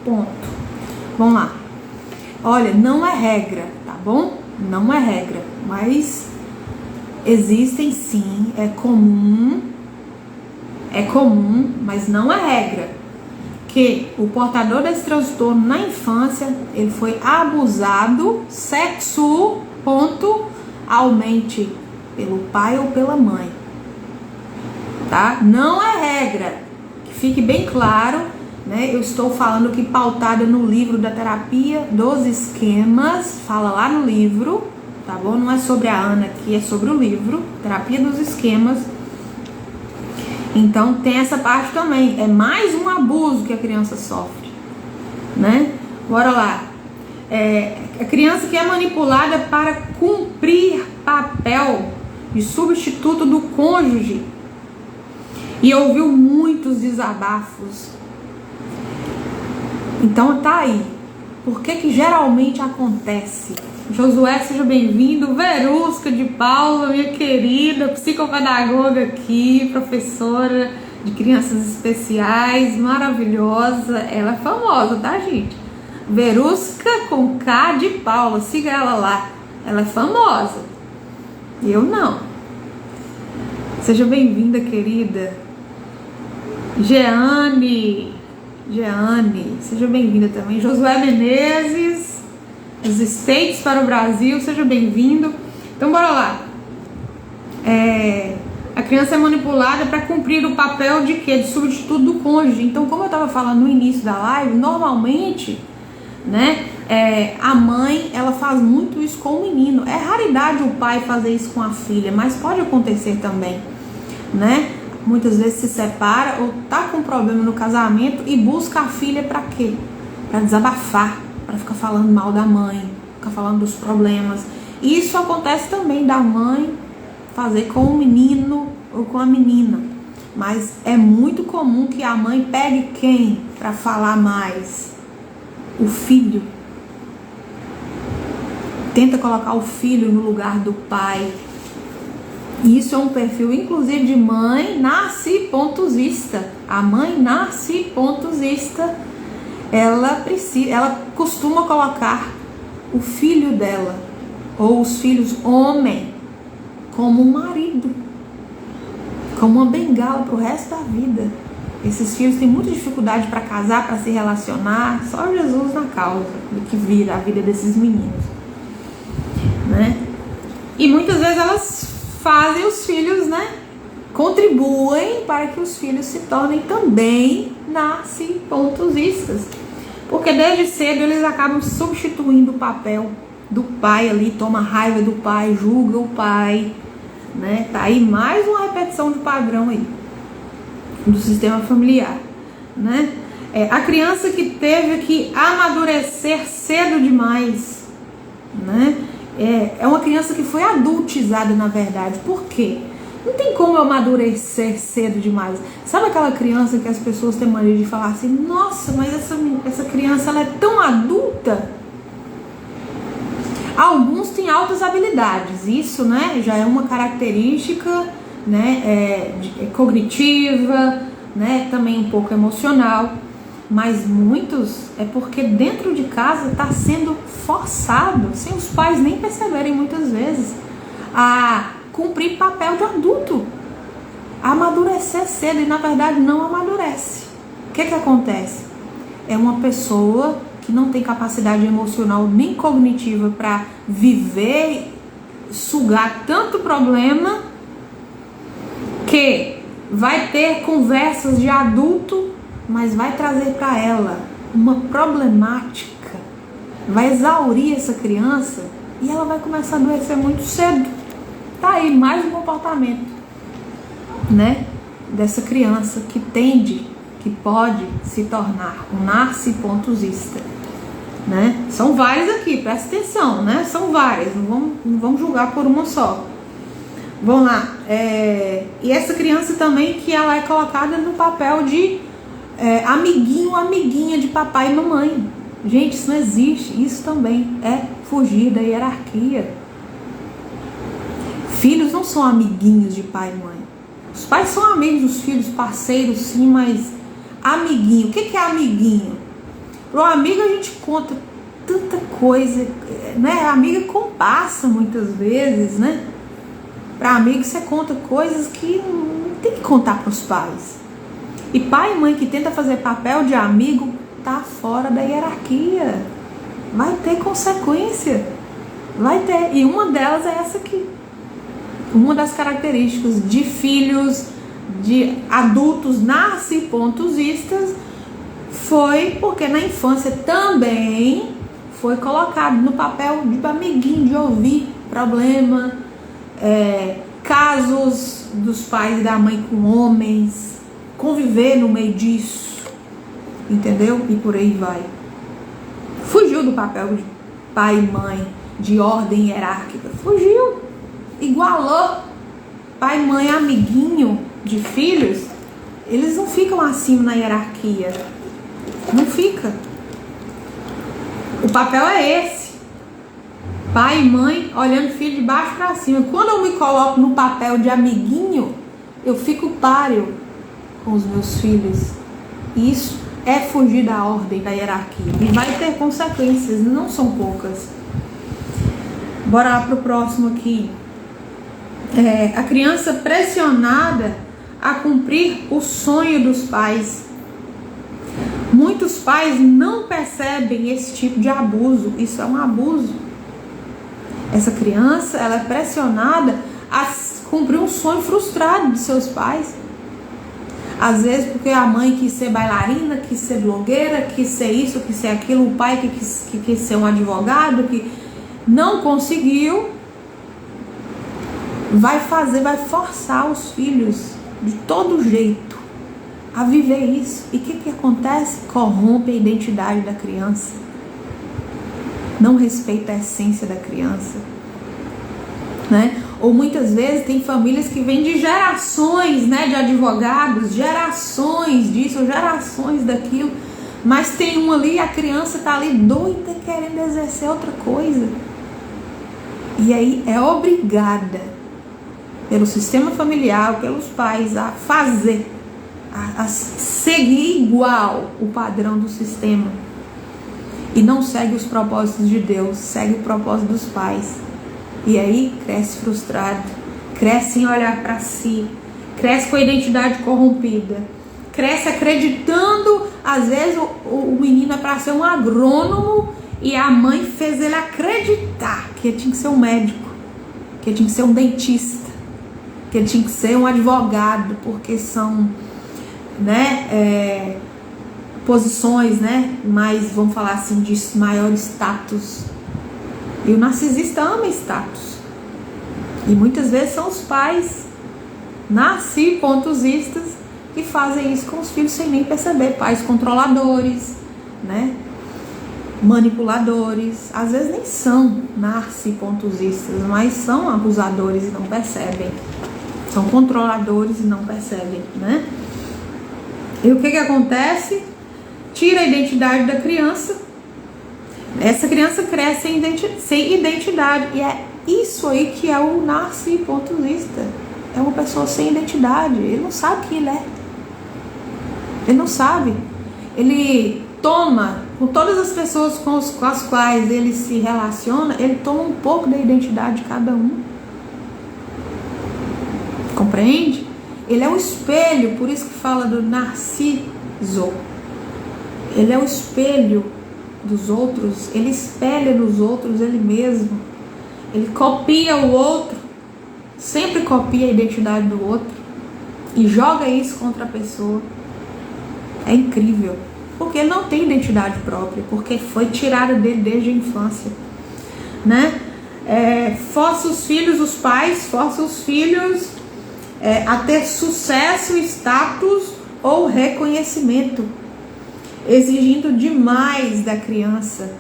Ponto. Vamos lá. Olha, não é regra, tá bom? Não é regra, mas existem sim, é comum, mas não é regra, que o portador desse transtorno na infância, ele foi abusado sexualmente pelo pai ou pela mãe, tá? Não é regra, que fique bem claro, né? Eu estou falando aqui pautada no livro da terapia dos esquemas, fala lá no livro, tá bom? Não é sobre a Ana aqui, é sobre o livro, terapia dos esquemas. Então tem essa parte também, é mais um abuso que a criança sofre, né? Bora lá. A criança que é manipulada para cumprir papel de substituto do cônjuge e ouviu muitos desabafos. Então tá aí. Por que geralmente acontece? Josué, seja bem-vindo. Verusca de Paula, minha querida psicopedagoga aqui, professora de crianças especiais, maravilhosa. Ela é famosa, tá, gente? Verusca com K de Paula, siga ela lá. Ela é famosa. Eu não. Seja bem-vinda, querida. Jeane, seja bem-vinda também. Josué Menezes, dos States para o Brasil, seja bem-vindo. Então bora lá. A criança é manipulada para cumprir o papel de quê? De substituto do cônjuge. Então, como eu estava falando no início da live, normalmente, né, a mãe, ela faz muito isso com o menino. É raridade o pai fazer isso com a filha, mas pode acontecer também, né? Muitas vezes se separa ou tá com problema no casamento e busca a filha para quê? Para desabafar, para ficar falando mal da mãe, ficar falando dos problemas. E isso acontece também da mãe fazer com o menino ou com a menina. Mas é muito comum que a mãe pegue quem para falar mais? O filho. Tenta colocar o filho no lugar do pai. Isso é um perfil, inclusive, de mãe narcipontosista. A mãe narcipontosista, ela costuma colocar o filho dela, ou os filhos homem, como um marido, como uma bengala para o resto da vida. Esses filhos têm muita dificuldade para casar, para se relacionar. Só Jesus na causa do que vira a vida desses meninos, né? E muitas vezes elas fazem os filhos, né? Contribuem para que os filhos se tornem também narcipontosistas. Porque desde cedo eles acabam substituindo o papel do pai ali, toma raiva do pai, julga o pai, né? Tá aí mais uma repetição de padrão aí do sistema familiar, né? A criança que teve que amadurecer cedo demais, né? É uma criança que foi adultizada, na verdade. Por quê? Não tem como eu amadurecer cedo demais. Sabe aquela criança que as pessoas têm mania de falar assim: nossa, mas essa criança ela é tão adulta? Alguns têm altas habilidades. Isso, né, já é uma característica, né, cognitiva, né, também um pouco emocional. Mas muitos é porque dentro de casa está sendo forçado, sem os pais nem perceberem muitas vezes, a cumprir papel de adulto, a amadurecer cedo, e na verdade não amadurece. O que acontece? É uma pessoa que não tem capacidade emocional nem cognitiva para viver, sugar tanto problema, que vai ter conversas de adulto, mas vai trazer para ela uma problemática, vai exaurir essa criança e ela vai começar a adoecer muito cedo. Tá aí mais um comportamento, né, dessa criança que pode se tornar um narcipontosista, né? São vários aqui, presta atenção, né? São várias, não vamos julgar por uma só. Vamos lá. E essa criança também que ela é colocada no papel de amiguinho, amiguinha de papai e mamãe. Gente, isso não existe. Isso também é fugir da hierarquia. Filhos não são amiguinhos de pai e mãe. Os pais são amigos dos filhos, parceiros sim, mas amiguinho. O que é amiguinho? Para o amigo a gente conta tanta coisa, né? A amiga compassa muitas vezes, né? Para amigo você conta coisas que não tem que contar para os pais. E pai e mãe que tenta fazer papel de amigo tá fora da hierarquia. Vai ter consequência. Vai ter. E uma delas é essa aqui. Uma das características de filhos de adultos narcipontosistas foi porque na infância também foi colocado no papel de amiguinho, de ouvir problema, casos dos pais e da mãe com homens, conviver no meio disso, entendeu? E por aí vai. Fugiu do papel de pai e mãe, de ordem hierárquica, fugiu, igualou pai, mãe, amiguinho de filhos. Eles não ficam acima na hierarquia, não fica. O papel é esse, pai e mãe olhando o filho de baixo para cima. Quando eu me coloco no papel de amiguinho, eu fico páreo com os meus filhos. Isso é fugir da ordem, da hierarquia, e vai ter consequências, não são poucas. Bora lá pro próximo aqui. A criança pressionada a cumprir o sonho dos pais. Muitos pais não percebem esse tipo de abuso. Isso é um abuso. Essa criança, ela é pressionada a cumprir um sonho frustrado de seus pais. Às vezes porque a mãe quis ser bailarina, quis ser blogueira, quis ser isso, quis ser aquilo. O pai que quis ser um advogado, que não conseguiu. Vai forçar os filhos de todo jeito a viver isso. E o que acontece? Corrompe a identidade da criança. Não respeita a essência da criança, né? Ou muitas vezes tem famílias que vêm de gerações, né, de advogados, gerações disso, gerações daquilo, mas tem um ali, a criança está ali doida querendo exercer outra coisa. E aí é obrigada pelo sistema familiar, pelos pais, a fazer, a seguir igual o padrão do sistema. E não segue os propósitos de Deus, segue o propósito dos pais. E aí cresce frustrado, cresce em olhar para si, cresce com a identidade corrompida, cresce acreditando, às vezes o menino é para ser um agrônomo e a mãe fez ele acreditar que ele tinha que ser um médico, que ele tinha que ser um dentista, que ele tinha que ser um advogado, porque são, né, posições, né, mais, vamos falar assim, de maior status. E o narcisista ama status. E muitas vezes são os pais narcisistas que fazem isso com os filhos sem nem perceber. Pais controladores, né, manipuladores. Às vezes nem são narcisistas, mas são abusadores e não percebem. São controladores e não percebem, né? E o que acontece? Tira a identidade da criança. Essa criança cresce sem identidade. E é isso aí que é o narcisista. É uma pessoa sem identidade. Ele não sabe quem ele é. Ele não sabe. Ele toma, com todas as pessoas com as quais ele se relaciona, ele toma um pouco da identidade de cada um. Compreende? Ele é um espelho, por isso que fala do narciso. Ele é o espelho dos outros, ele espelha nos outros ele mesmo. Ele copia o outro, sempre copia a identidade do outro e joga isso contra a pessoa. É incrível, porque ele não tem identidade própria, porque foi tirada dele desde a infância, né? Força os filhos, os pais forçam os filhos a ter sucesso, status ou reconhecimento, exigindo demais da criança,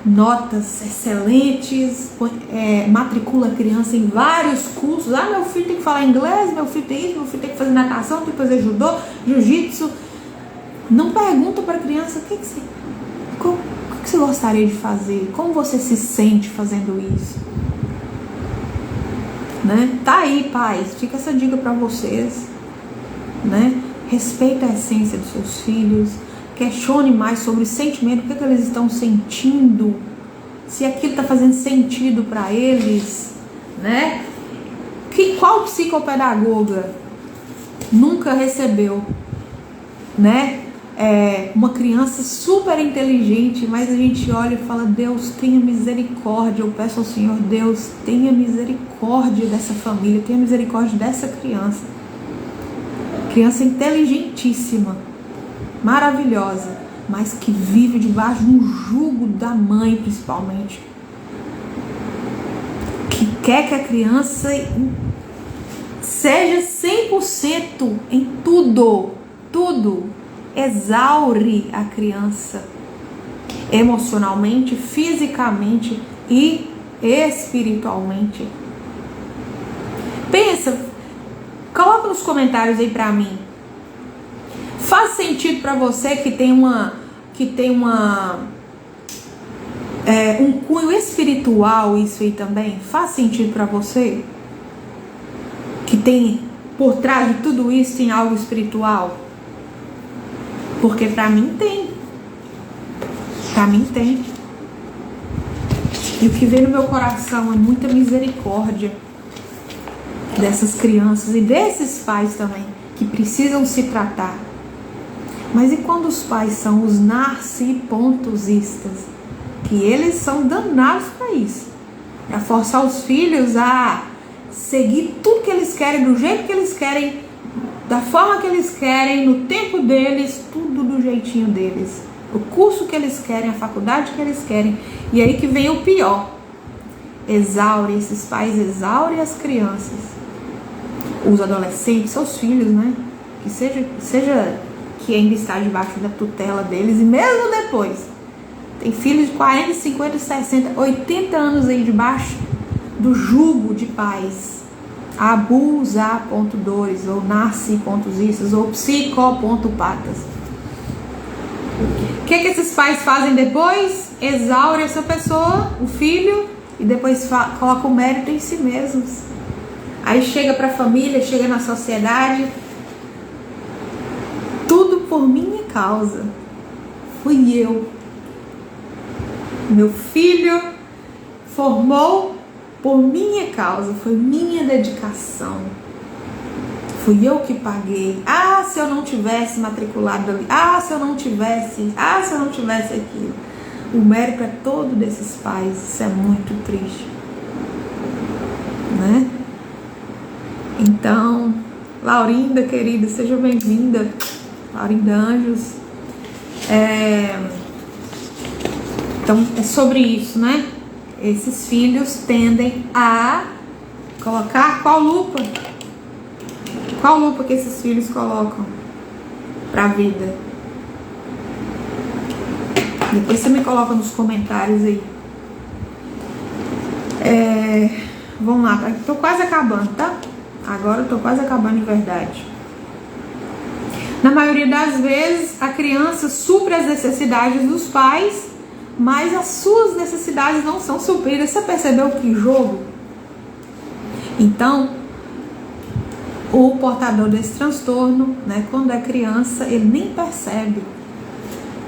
notas excelentes, matricula a criança em vários cursos. Meu filho tem que falar inglês, meu filho tem isso, meu filho tem que fazer natação, tem que fazer judô, jiu-jitsu. Não pergunta para a criança o que você gostaria de fazer, como você se sente fazendo isso, né? Tá aí, pais, fica essa dica para vocês, né? Respeita a essência dos seus filhos. Questione mais sobre o sentimento, o que eles estão sentindo, se aquilo está fazendo sentido para eles, né? Qual psicopedagoga nunca recebeu, né? Uma criança super inteligente, mas a gente olha e fala: Deus, tenha misericórdia. Eu peço ao Senhor: Deus, tenha misericórdia dessa família, tenha misericórdia dessa criança. Criança inteligentíssima, maravilhosa, mas que vive debaixo de um jugo da mãe, principalmente, que quer que a criança seja 100% em tudo, exaure a criança emocionalmente, fisicamente e espiritualmente. Pensa, coloca nos comentários aí pra mim. Faz sentido para você que tem um cunho espiritual isso aí também? Faz sentido para você que tem por trás de tudo isso tem algo espiritual? Porque para mim tem. Para mim tem. E o que vem no meu coração é muita misericórdia dessas crianças e desses pais também, que precisam se tratar. Mas e quando os pais são os narcisistas? Que eles são danados para isso, para forçar os filhos a seguir tudo que eles querem, do jeito que eles querem, da forma que eles querem, no tempo deles, tudo do jeitinho deles, o curso que eles querem, a faculdade que eles querem. E aí que vem o pior: esses pais exaurem as crianças, os adolescentes, seus filhos, né? Que seja que ainda está debaixo da tutela deles, e mesmo depois, tem filhos de 40, 50, 60, 80 anos aí debaixo do jugo de pais abusadores, ou narcisistas, ou psicopatas. O que esses pais fazem depois? Exaurem essa pessoa, o filho, e depois colocam o mérito em si mesmos. Aí chega para a família, chega na sociedade, tudo por minha causa. Fui eu. Meu filho formou por minha causa, foi minha dedicação. Fui eu que paguei. Ah, se eu não tivesse matriculado ali. Ah, se eu não tivesse. Ah, se eu não tivesse aquilo. O mérito é todo desses pais. Isso é muito triste, né? Então, Laurinda, querida, seja bem-vinda. Laurinda Anjos. Então, é sobre isso, né? Esses filhos tendem a colocar qual lupa? Qual lupa que esses filhos colocam para a vida? Depois você me coloca nos comentários aí. Vamos lá, tô quase acabando, tá? Agora eu tô quase acabando de verdade. Na maioria das vezes, a criança supre as necessidades dos pais, mas as suas necessidades não são supridas. Você percebeu que jogo? Então, o portador desse transtorno, né, quando é criança, ele nem percebe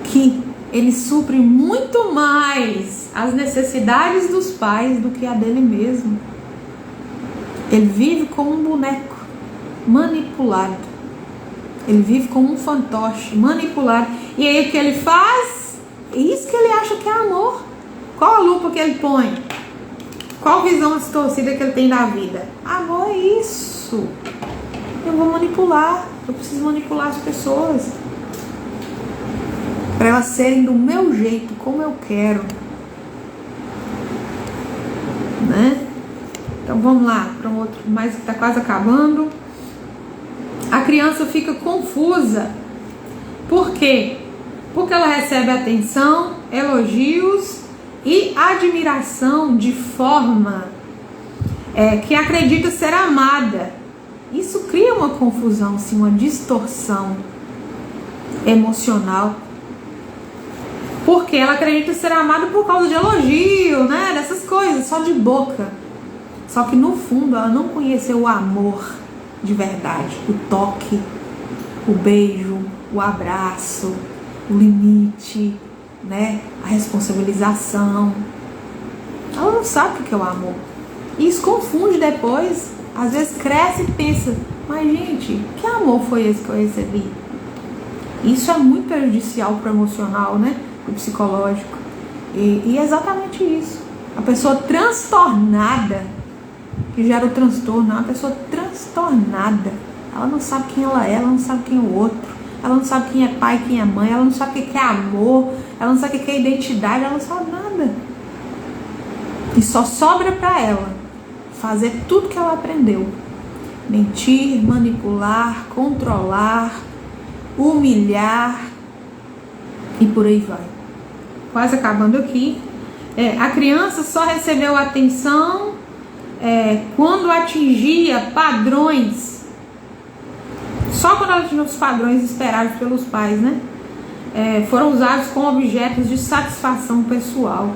que ele supre muito mais as necessidades dos pais do que a dele mesmo. Ele vive como um boneco manipulado. Ele vive como um fantoche manipulado. E aí o que ele faz? Isso que ele acha que é amor. Qual a lupa que ele põe? Qual visão distorcida que ele tem da vida? Amor é isso. Eu vou manipular. Eu preciso manipular as pessoas para elas serem do meu jeito, como eu quero, né? Então vamos lá para um outro, mas está quase acabando. A criança fica confusa. Por quê? Porque ela recebe atenção, elogios e admiração de forma que acredita ser amada. Isso cria uma confusão, assim, uma distorção emocional. Porque ela acredita ser amada por causa de elogio, né? Dessas coisas, só de boca. Só que no fundo ela não conheceu o amor de verdade. O toque, o beijo, o abraço, o limite, né? A responsabilização. Ela não sabe o que é o amor. E isso confunde depois. Às vezes cresce e pensa, mas gente, que amor foi esse que eu recebi? Isso é muito prejudicial para o emocional, né? Para o psicológico. E é exatamente isso. A pessoa transtornada, que gera o transtorno, é uma pessoa transtornada. Ela não sabe quem ela é não sabe quem é o outro. Ela não sabe quem é pai, quem é mãe. Ela não sabe o que é amor. Ela não sabe o que é identidade. Ela não sabe nada. E só sobra para ela fazer tudo que ela aprendeu. Mentir, manipular, controlar, humilhar e por aí vai. Quase acabando aqui. A criança só recebeu atenção quando atingia padrões. Só quando ela atingiu os padrões esperados pelos pais, né? Foram usados como objetos de satisfação pessoal.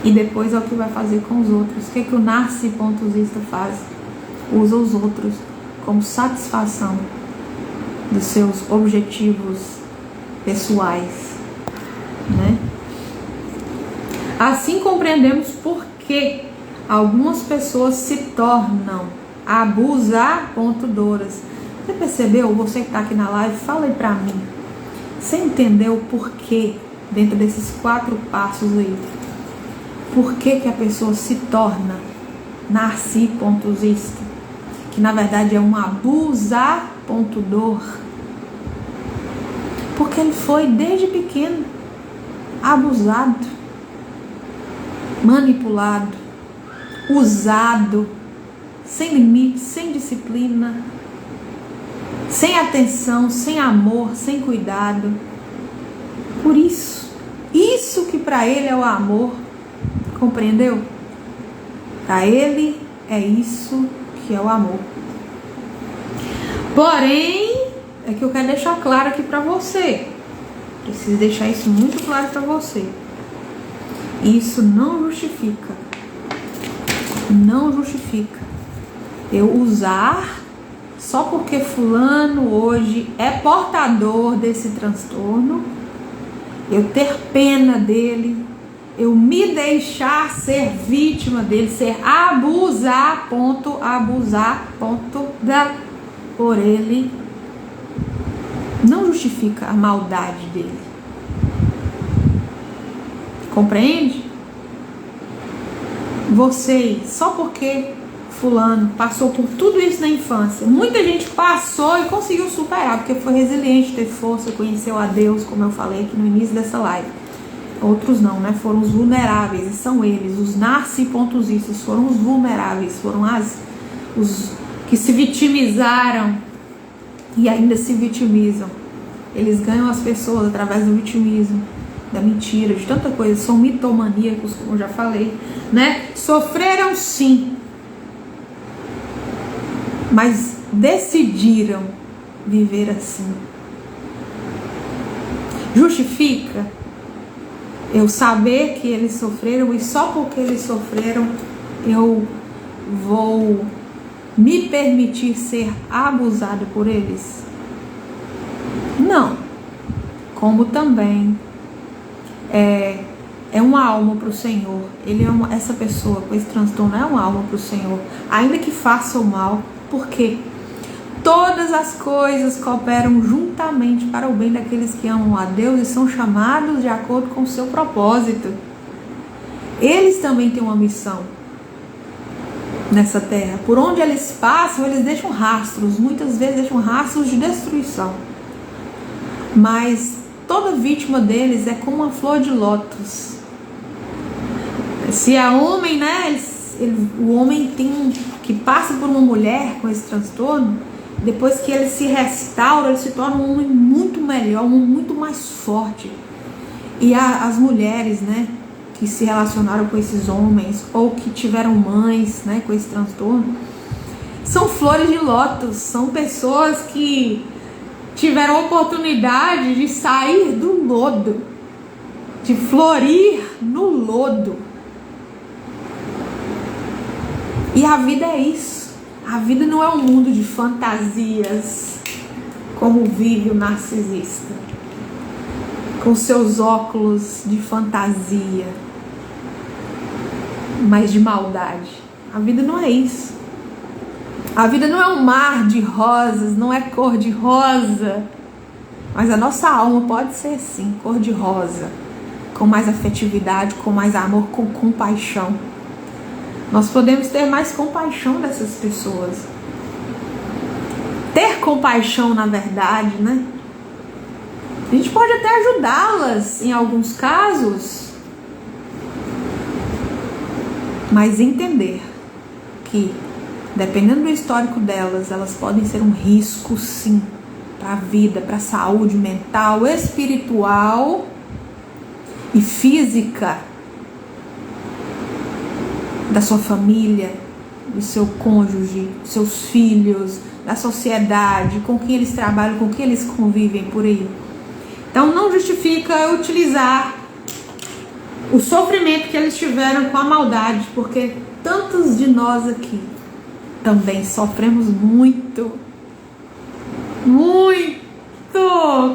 E depois é o que vai fazer com os outros. O que o narcisista faz? Usa os outros como satisfação dos seus objetivos pessoais, né? Assim compreendemos por que algumas pessoas se tornam abusadoras. Você percebeu? Você que está aqui na live, fala aí pra mim. Você entendeu o porquê dentro desses 4 passos aí? Por que a pessoa se torna narcisista? Que na verdade é um abusador. Porque ele foi desde pequeno abusado, manipulado, usado, sem limite, sem disciplina, sem atenção, sem amor, sem cuidado. Por isso que para ele é o amor. Compreendeu? Para ele é isso que é o amor. Porém, é que eu quero deixar claro aqui para você. Preciso deixar isso muito claro para você. Isso não justifica. Não justifica eu usar só porque fulano hoje é portador desse transtorno, eu ter pena dele, eu me deixar ser vítima dele, ser abusar por ele, não justifica a maldade dele. Compreende? Vocês, só porque fulano passou por tudo isso na infância, muita gente passou e conseguiu superar, porque foi resiliente, teve força, conheceu a Deus, como eu falei aqui no início dessa live. Outros não, né? Foram os vulneráveis, e são eles, os narcisistas, foram os vulneráveis, foram os que se vitimizaram e ainda se vitimizam. Eles ganham as pessoas através do vitimismo, da mentira, de tanta coisa. São mitomaníacos, como eu já falei, né? Sofreram sim, mas decidiram viver assim. Justifica eu saber que eles sofreram e só porque eles sofreram eu vou me permitir ser abusado por eles? Não. Como também é uma alma para o Senhor. Essa pessoa com esse transtorno é uma alma para o Senhor, ainda que faça o mal, porque todas as coisas cooperam juntamente para o bem daqueles que amam a Deus e são chamados de acordo com o seu propósito. Eles também têm uma missão nessa terra. Por onde eles passam, eles deixam rastros, muitas vezes deixam rastros de destruição. Mas toda vítima deles é como uma flor de lótus. Se é homem, né, o homem que passa por uma mulher com esse transtorno, depois que ele se restaura, ele se torna um homem muito melhor, um homem muito mais forte. E as mulheres, né, que se relacionaram com esses homens ou que tiveram mães, né, com esse transtorno, são flores de lótus, são pessoas que tiveram a oportunidade de sair do lodo, de florir no lodo. E a vida é isso. A vida não é um mundo de fantasias, como vive o narcisista, com seus óculos de fantasia, mas de maldade. A vida não é isso. A vida não é um mar de rosas, não é cor de rosa, mas a nossa alma pode ser sim cor de rosa, com mais afetividade, com mais amor, com compaixão. Nós podemos ter mais compaixão dessas pessoas. Ter compaixão, na verdade, né? A gente pode até ajudá-las em alguns casos, mas entender que, dependendo do histórico delas, elas podem ser um risco, sim, para a vida, para a saúde mental, espiritual e física da sua família, do seu cônjuge, dos seus filhos, da sociedade, com quem eles trabalham, com quem eles convivem por aí. Então não justifica utilizar o sofrimento que eles tiveram com a maldade, porque tantos de nós aqui também sofremos muito,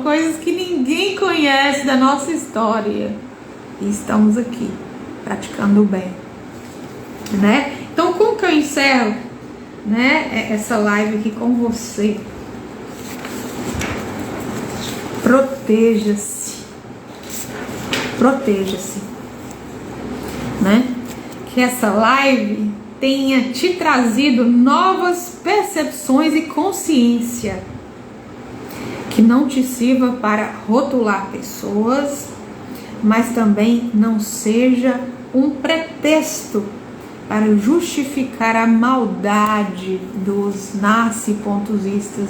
coisas que ninguém conhece da nossa história, e estamos aqui praticando o bem, né? Então, como que eu encerro, né, essa live aqui com você? Proteja-se, né? Que essa live tenha te trazido novas percepções e consciência, que não te sirva para rotular pessoas, mas também não seja um pretexto para justificar a maldade dos narcisistas.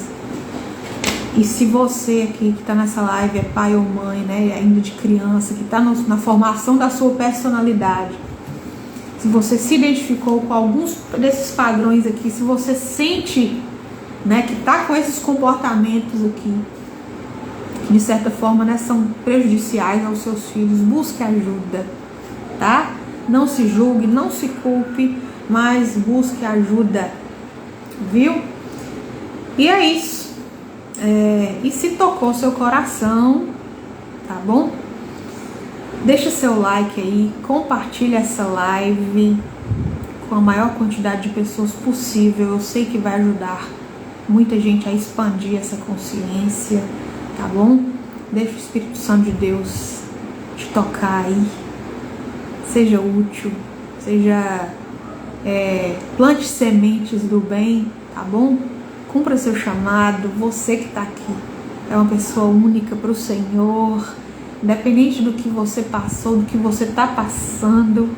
E se você aqui que está nessa live é pai ou mãe, né, ainda de criança, que está na formação da sua personalidade, se você se identificou com alguns desses padrões aqui, se você sente, né, que está com esses comportamentos aqui, que de certa forma, né, são prejudiciais aos seus filhos, busque ajuda, tá? Não se julgue, não se culpe, mas busque ajuda. viu? E é isso. E se tocou seu coração, tá bom? Deixa seu like aí, compartilha essa live com a maior quantidade de pessoas possível. Eu sei que vai ajudar muita gente a expandir essa consciência, tá bom? Deixa o Espírito Santo de Deus te tocar aí. Seja útil, plante sementes do bem, tá bom? Cumpra seu chamado. Você que está aqui é uma pessoa única para o Senhor, independente do que você passou, do que você está passando.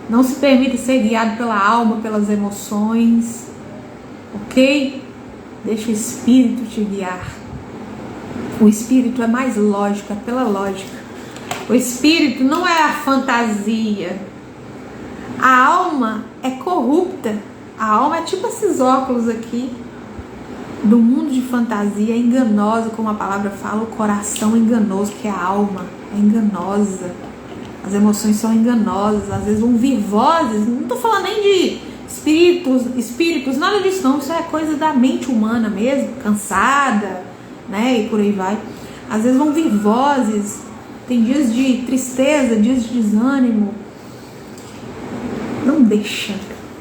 Não se permita ser guiado pela alma, pelas emoções, ok? Deixa o Espírito te guiar. O Espírito é mais lógico, é pela lógica. O Espírito não é a fantasia. A alma é corrupta. A alma é tipo esses óculos aqui do mundo de fantasia, é enganosa, como a palavra fala. O coração é enganoso, que é a alma é enganosa. As emoções são enganosas. Às vezes vão vir vozes. Não estou falando nem de espíritos, nada disso não. Isso é coisa da mente humana mesmo, cansada, né? E por aí vai. Às vezes vão vir vozes. Tem dias de tristeza, dias de desânimo. Não deixa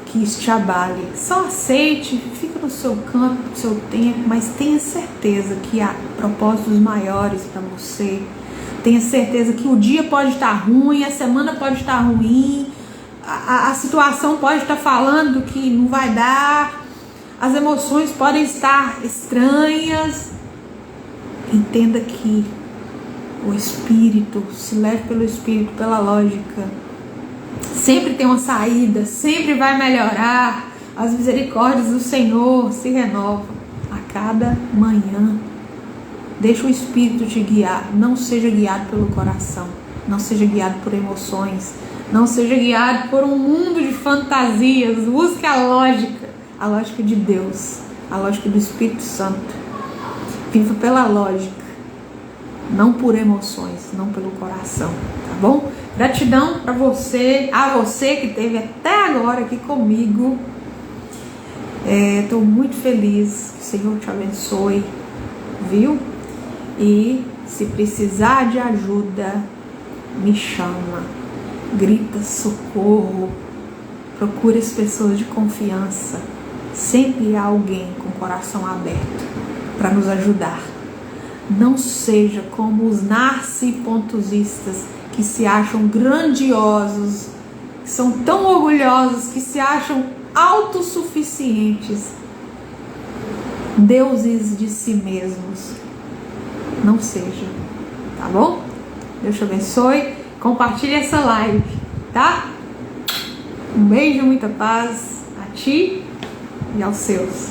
que isso te abale. Só aceite, fica no seu canto, no seu tempo, mas tenha certeza que há propósitos maiores para você. Tenha certeza que o dia pode estar ruim, a semana pode estar ruim, a situação pode estar falando que não vai dar, as emoções podem estar estranhas. Entenda que o Espírito, se leve pelo Espírito, pela lógica, sempre tem uma saída, sempre vai melhorar. As misericórdias do Senhor se renovam a cada manhã. Deixa o Espírito te guiar. Não seja guiado pelo coração, não seja guiado por emoções, não seja guiado por um mundo de fantasias. Busque a lógica de Deus, a lógica do Espírito Santo. Viva pela lógica, não por emoções, não pelo coração, tá bom? Gratidão para você, a você que esteve até agora aqui comigo. Estou muito feliz, que o Senhor te abençoe, viu? E se precisar de ajuda, me chama, grita socorro, procure as pessoas de confiança. Sempre há alguém com o coração aberto para nos ajudar. Não seja como os narcipontusistas que se acham grandiosos, que são tão orgulhosos, que se acham autossuficientes, deuses de si mesmos. Não seja, tá bom? Deus te abençoe. Compartilhe essa live, tá? Um beijo, muita paz a ti e aos seus.